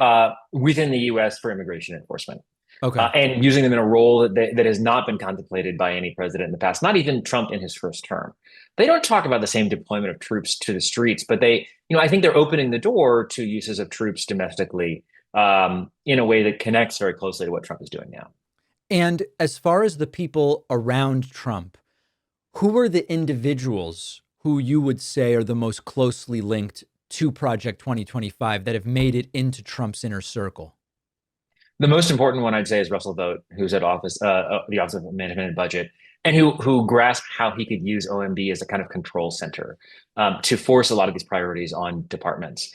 within the U.S. for immigration enforcement. Okay. And using them in a role that has not been contemplated by any president in the past, not even Trump in his first term. They don't talk about the same deployment of troops to the streets, but I think they're opening the door to uses of troops domestically in a way that connects very closely to what Trump is doing now. And as far as the people around Trump, who are the individuals who you would say are the most closely linked to Project 2025 that have made it into Trump's inner circle? The most important one, I'd say, is Russell Vought, who's at the Office of Management and Budget, and who grasped how he could use OMB as a kind of control center to force a lot of these priorities on departments.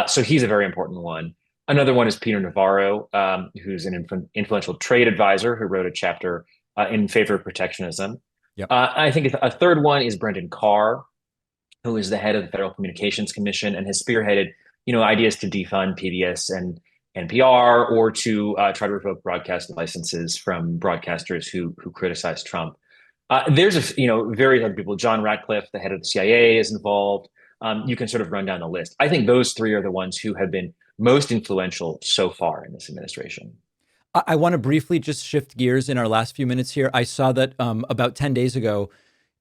So he's a very important one. Another one is Peter Navarro, who's an influential trade advisor who wrote a chapter in favor of protectionism. Yep. I think a third one is Brendan Carr, who is the head of the Federal Communications Commission and has spearheaded, ideas to defund PBS and NPR, or to try to revoke broadcast licenses from broadcasters who criticize Trump. There's various other people. John Ratcliffe, the head of the CIA, is involved. You can sort of run down the list. I think those three are the ones who have been most influential so far in this administration. I want to briefly just shift gears in our last few minutes here. I saw that about 10 days ago,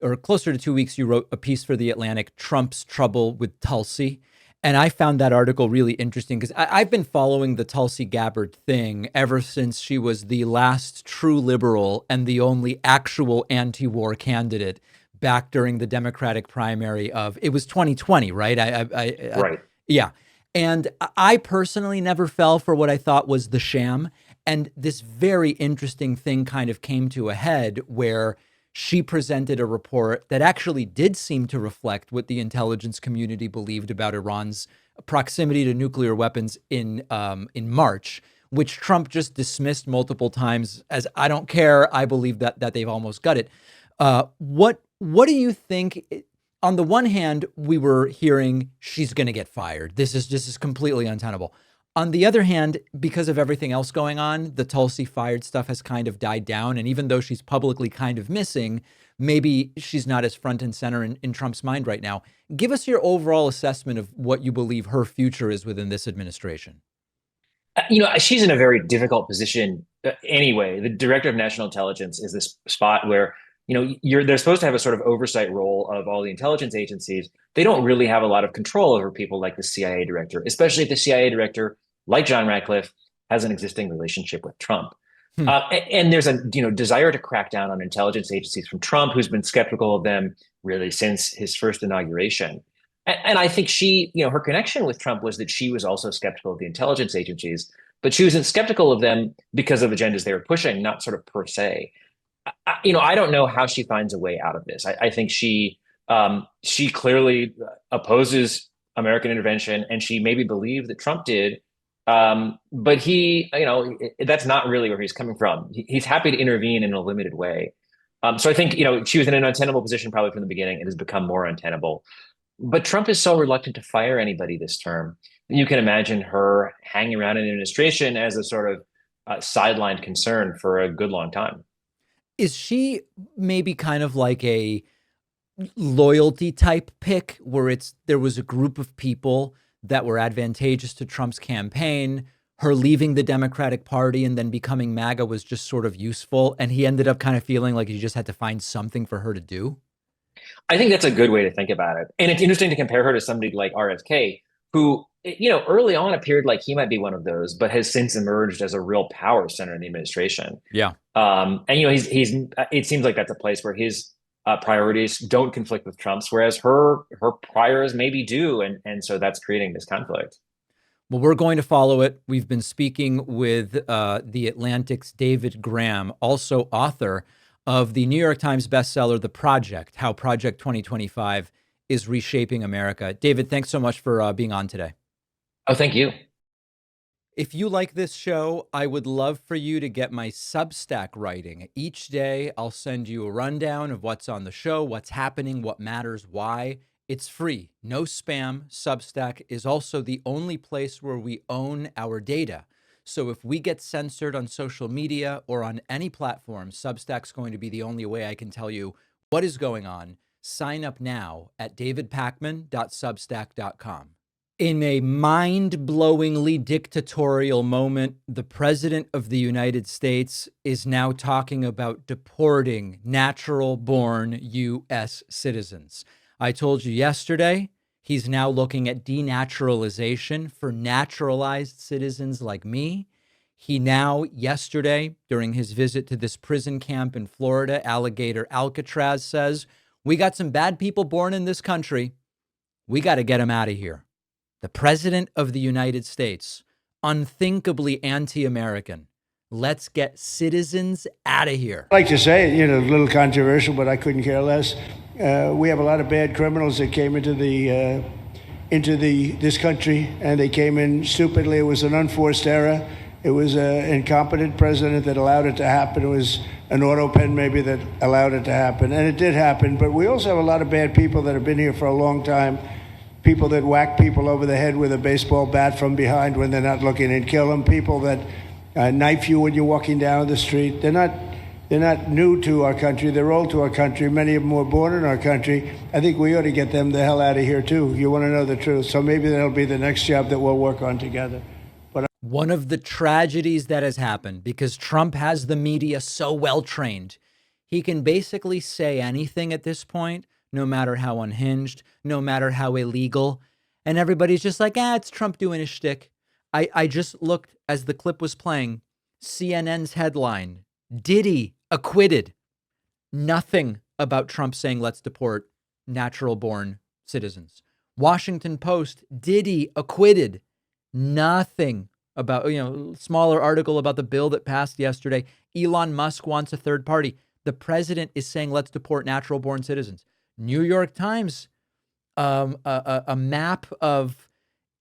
or closer to 2 weeks, you wrote a piece for The Atlantic, Trump's Trouble with Tulsi. And I found that article really interesting because I've been following the Tulsi Gabbard thing ever since she was the last true liberal and the only actual anti-war candidate back during the Democratic primary of, it was 2020, right? Right. Yeah. And I personally never fell for what I thought was the sham. And this very interesting thing kind of came to a head where she presented a report that actually did seem to reflect what the intelligence community believed about Iran's proximity to nuclear weapons in March, which Trump just dismissed multiple times as I don't care. I believe that they've almost got it. What do you think? On the one hand, we were hearing she's going to get fired. This is completely untenable. On the other hand, because of everything else going on, the Tulsi fired stuff has kind of died down. And even though she's publicly kind of missing, maybe she's not as front and center in Trump's mind right now. Give us your overall assessment of what you believe her future is within this administration. She's in a very difficult position anyway. The director of national intelligence is this spot where, they're supposed to have a sort of oversight role of all the intelligence agencies. They don't really have a lot of control over people like the CIA director, especially if the CIA director, like John Ratcliffe, has an existing relationship with Trump. And there's a desire to crack down on intelligence agencies from Trump, who's been skeptical of them really since his first inauguration. And I think her connection with Trump was that she was also skeptical of the intelligence agencies, but she wasn't skeptical of them because of agendas they were pushing, not sort of per se. I don't know how she finds a way out of this. I think she clearly opposes American intervention, and she maybe believed that Trump did. But he, that's not really where he's coming from. He's happy to intervene in a limited way. So I think, she was in an untenable position probably from the beginning. It has become more untenable. But Trump is so reluctant to fire anybody this term. You can imagine her hanging around in the administration as a sort of sidelined concern for a good long time. Is she maybe kind of like a loyalty type pick where there was a group of people that were advantageous to Trump's campaign, her leaving the Democratic Party and then becoming MAGA was just sort of useful, and he ended up kind of feeling like he just had to find something for her to do? I think that's a good way to think about it. And it's interesting to compare her to somebody like RFK, who, early on appeared like he might be one of those, but has since emerged as a real power center in the administration. Yeah. And, it seems like that's a place where his priorities don't conflict with Trump's, whereas her priors maybe do. And so that's creating this conflict. Well, we're going to follow it. We've been speaking with The Atlantic's David Graham, also author of the New York Times bestseller, The Project, How Project 2025 is Reshaping America. David, thanks so much for being on today. Oh, thank you. If you like this show, I would love for you to get my Substack writing. Each day, I'll send you a rundown of what's on the show, what's happening, what matters, why. It's free, no spam. Substack is also the only place where we own our data. So if we get censored on social media or on any platform, Substack's going to be the only way I can tell you what is going on. Sign up now at davidpakman.substack.com. In a mind-blowingly dictatorial moment, the President of the United States is now talking about deporting natural-born U.S. citizens. I told you yesterday, he's now looking at denaturalization for naturalized citizens like me. He now, yesterday, during his visit to this prison camp in Florida, Alligator Alcatraz, says, we got some bad people born in this country. We got to get them out of here. The President of the United States, unthinkably anti-American. Let's get citizens out of here. I like to say, a little controversial, but I couldn't care less. We have a lot of bad criminals that came into this country, and they came in stupidly. It was an unforced error. It was an incompetent president that allowed it to happen. It was an auto pen maybe that allowed it to happen, and it did happen. But we also have a lot of bad people that have been here for a long time. People that whack people over the head with a baseball bat from behind when they're not looking and kill them. People that knife you when you're walking down the street. They're not new to our country. They're old to our country. Many of them were born in our country. I think we ought to get them the hell out of here, too. You want to know the truth. So maybe that'll be the next job that we'll work on together. One of the tragedies that has happened, because Trump has the media so well trained, he can basically say anything at this point, no matter how unhinged, no matter how illegal. And everybody's just like, it's Trump doing his shtick. I just looked as the clip was playing, CNN's headline, Diddy acquitted. Nothing about Trump saying, let's deport natural-born citizens. Washington Post, Diddy acquitted. Nothing about, smaller article about the bill that passed yesterday. Elon Musk wants a third party. The president is saying, let's deport natural-born citizens. New York Times, a map of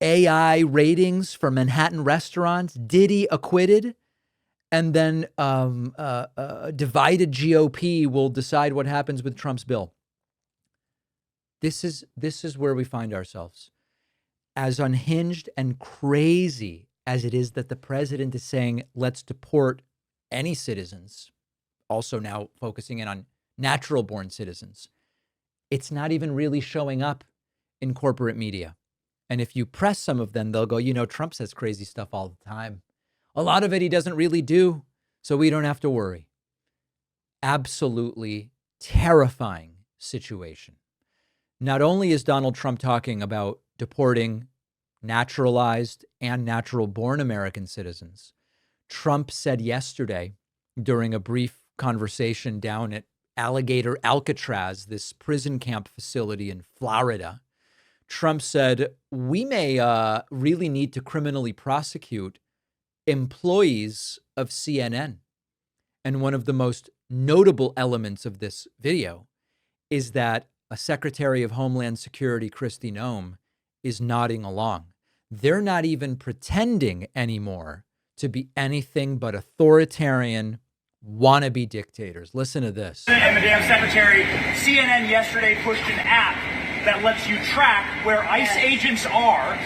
AI ratings for Manhattan restaurants, Diddy acquitted, and then divided GOP will decide what happens with Trump's bill. This is where we find ourselves. As unhinged and crazy as it is that the president is saying, let's deport any citizens, also now focusing in on natural born citizens, it's not even really showing up in corporate media. And if you press some of them, they'll go, Trump says crazy stuff all the time. A lot of it he doesn't really do, so we don't have to worry. Absolutely terrifying situation. Not only is Donald Trump talking about deporting naturalized and natural-born American citizens, Trump said yesterday during a brief conversation down at Alligator Alcatraz, this prison camp facility in Florida, Trump said, we may really need to criminally prosecute employees of CNN. And one of the most notable elements of this video is that a Secretary of Homeland Security, Kristi Noem, is nodding along. They're not even pretending anymore to be anything but authoritarian, wannabe dictators. Listen to this. And Madam Secretary, CNN yesterday pushed an app that lets you track where ICE agents are.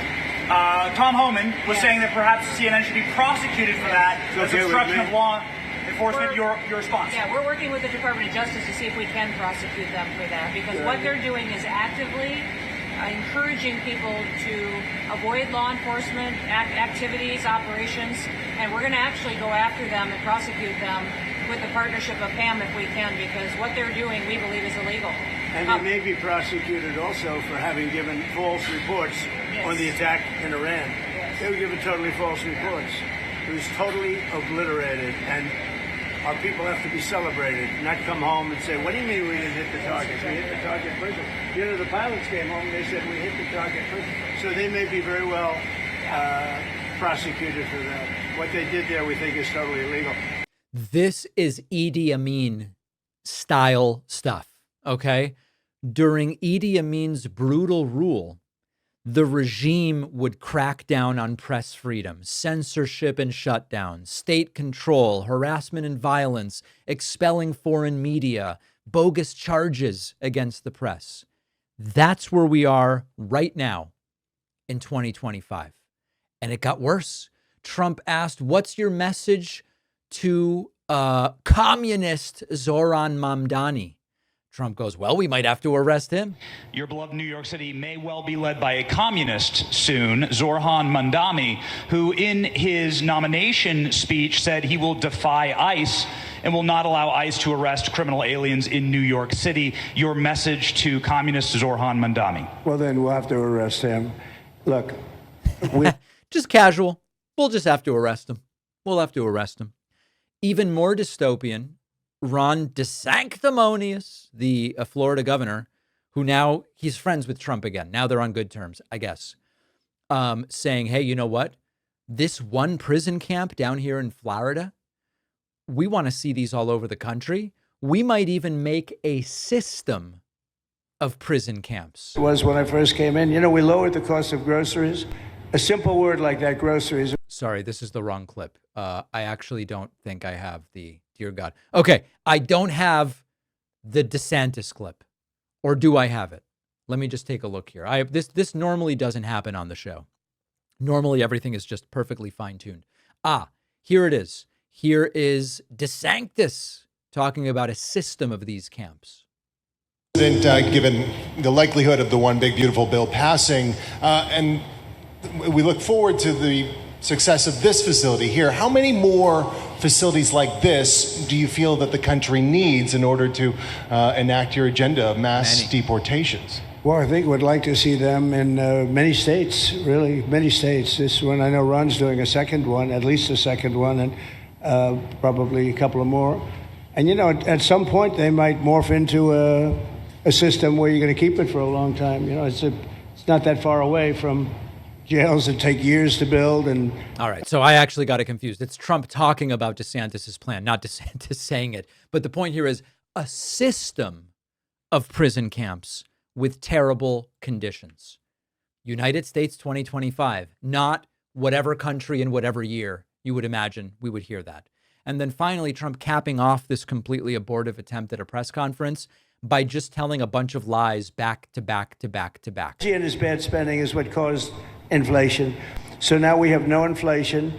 Tom Homan was saying that perhaps CNN should be prosecuted for that as obstruction of law enforcement. Your response? Yeah, we're working with the Department of Justice to see if we can prosecute them for that, because what they're doing is actively encouraging people to avoid law enforcement activities, operations, and we're going to actually go after them and prosecute them with the partnership of PAM if we can, because what they're doing we believe is illegal. And they may be prosecuted also for having given false reports on the attack in Iran. Yes. They were given totally false reports. It was totally obliterated, and our people have to be celebrated, not come home and say, what do you mean we didn't hit the target? We hit the target first. The pilots came home and they said we hit the target first. So they may be very well prosecuted for that. What they did there we think is totally illegal. This is Idi Amin style stuff, okay? During Idi Amin's brutal rule, the regime would crack down on press freedom, censorship and shutdowns, state control, harassment and violence, expelling foreign media, bogus charges against the press. That's where we are right now in 2025. And it got worse. Trump asked, what's your message to communist Zoran Mamdani? Trump goes, well, we might have to arrest him. Your beloved New York City may well be led by a communist soon, Zoran Mamdani, who in his nomination speech said he will defy ICE and will not allow ICE to arrest criminal aliens in New York City. Your message to communist Zoran Mamdani? Well, then we'll have to arrest him. Look, just casual. We'll just have to arrest him. We'll have to arrest him. Even more dystopian, Ron DeSanctimonious, the Florida governor, who now he's friends with Trump again. Now they're on good terms, I guess. Saying, hey, you know what? This one prison camp down here in Florida, we want to see these all over the country. We might even make a system of prison camps. It was when I first came in. We lowered the cost of groceries. A simple word like that, groceries. Sorry, this is the wrong clip. I actually don't think I have the, dear God. Okay, I don't have the DeSantis clip. Or do I have it? Let me just take a look here. This normally doesn't happen on the show. Normally everything is just perfectly fine-tuned. Here it is. Here is DeSantis talking about a system of these camps. Given the likelihood of the one big beautiful bill passing, and we look forward to the success of this facility here, how many more facilities like this do you feel that the country needs in order to enact your agenda of mass deportations? Well, I think we'd like to see them in many states, really, many states. This one, I know Ron's doing a second one, at least a second one, and probably a couple of more. And, at some point they might morph into a system where you're going to keep it for a long time. It's not that far away from jails that take years to build. And all right, so I actually got it confused. It's Trump talking about DeSantis's plan, not DeSantis saying it. But the point here is a system of prison camps with terrible conditions. United States 2025, not whatever country in whatever year you would imagine we would hear that. And then finally, Trump capping off this completely abortive attempt at a press conference by just telling a bunch of lies back to back to back to back. And his bad spending is what caused inflation. So now we have no inflation.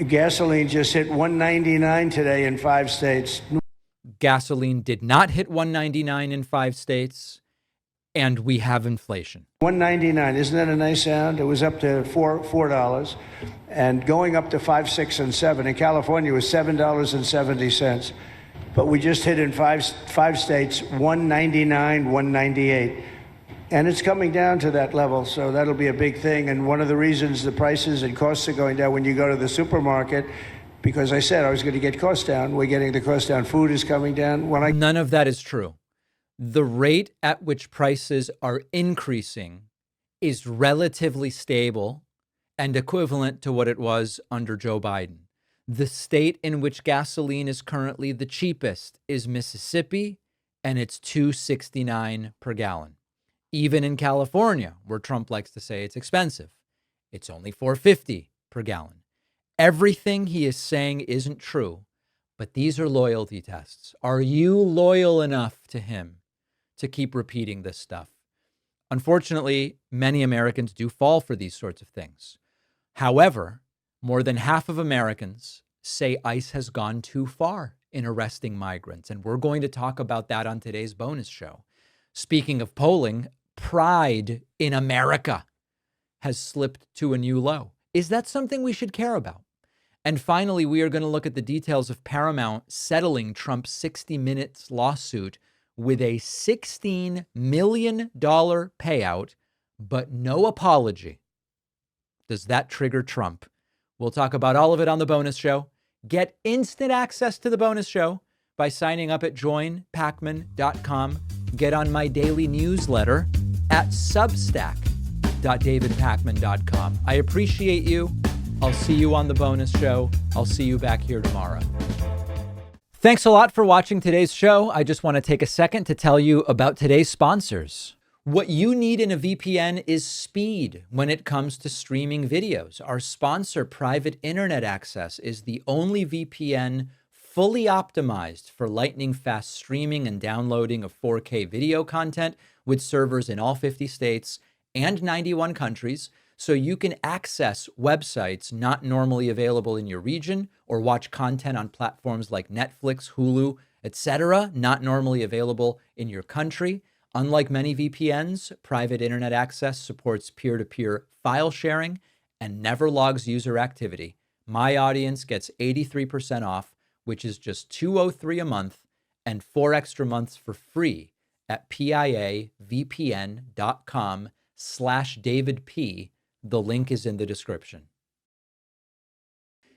Gasoline just hit $1.99 today in 5 states. Gasoline did not hit $1.99 in 5 states, and we have inflation. $1.99, isn't that a nice sound? It was up to $4, and going up to 5, 6, and 7. In California, it was $7.70. But we just hit in five states, $1.99, $1.98. And it's coming down to that level, so that'll be a big thing. And one of the reasons the prices and costs are going down when you go to the supermarket, because I said I was going to get costs down. We're getting the cost down. Food is coming down. None of that is true. The rate at which prices are increasing is relatively stable and equivalent to what it was under Joe Biden. The state in which gasoline is currently the cheapest is Mississippi, and it's $2.69 per gallon. Even in California, where Trump likes to say it's expensive, it's only $4.50 per gallon. Everything he is saying isn't true, but these are loyalty tests. Are you loyal enough to him to keep repeating this stuff? Unfortunately, many Americans do fall for these sorts of things. However, more than half of Americans say ICE has gone too far in arresting migrants, and we're going to talk about that on today's bonus show. Speaking of polling, pride in America has slipped to a new low. Is that something we should care about? And finally, we are going to look at the details of Paramount settling Trump's 60 Minutes lawsuit with a $16 million payout, but no apology. Does that trigger Trump? We'll talk about all of it on the bonus show. Get instant access to the bonus show by signing up at joinpacman.com. Get on my daily newsletter at substack.davidpacman.com. I appreciate you. I'll see you on the bonus show. I'll see you back here tomorrow. Thanks a lot for watching today's show. I just want to take a second to tell you about today's sponsors. What you need in a VPN is speed when it comes to streaming videos. Our sponsor, Private Internet Access, is the only VPN fully optimized for lightning-fast streaming and downloading of 4K video content with servers in all 50 states and 91 countries, so you can access websites not normally available in your region or watch content on platforms like Netflix, Hulu, etc., not normally available in your country. Unlike many VPNs, Private Internet Access supports peer-to-peer file sharing and never logs user activity. My audience gets 83% off, which is just $203 a month, and 4 extra months for free at piavpn.com/DavidP. The link is in the description.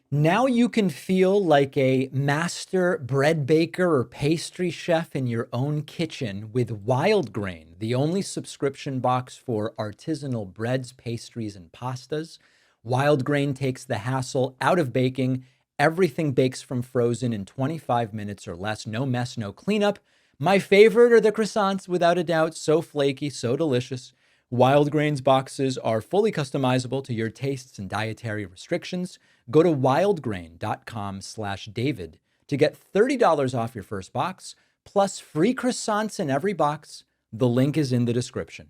Now you can feel like a master bread baker or pastry chef in your own kitchen with Wild Grain, the only subscription box for artisanal breads, pastries, and pastas. Wild Grain takes the hassle out of baking. Everything bakes from frozen in 25 minutes or less. No mess, no cleanup. My favorite are the croissants, without a doubt. So flaky, so delicious. Wild Grain's boxes are fully customizable to your tastes and dietary restrictions. Go to wildgrain.com/David to get $30 off your first box, plus free croissants in every box. The link is in the description.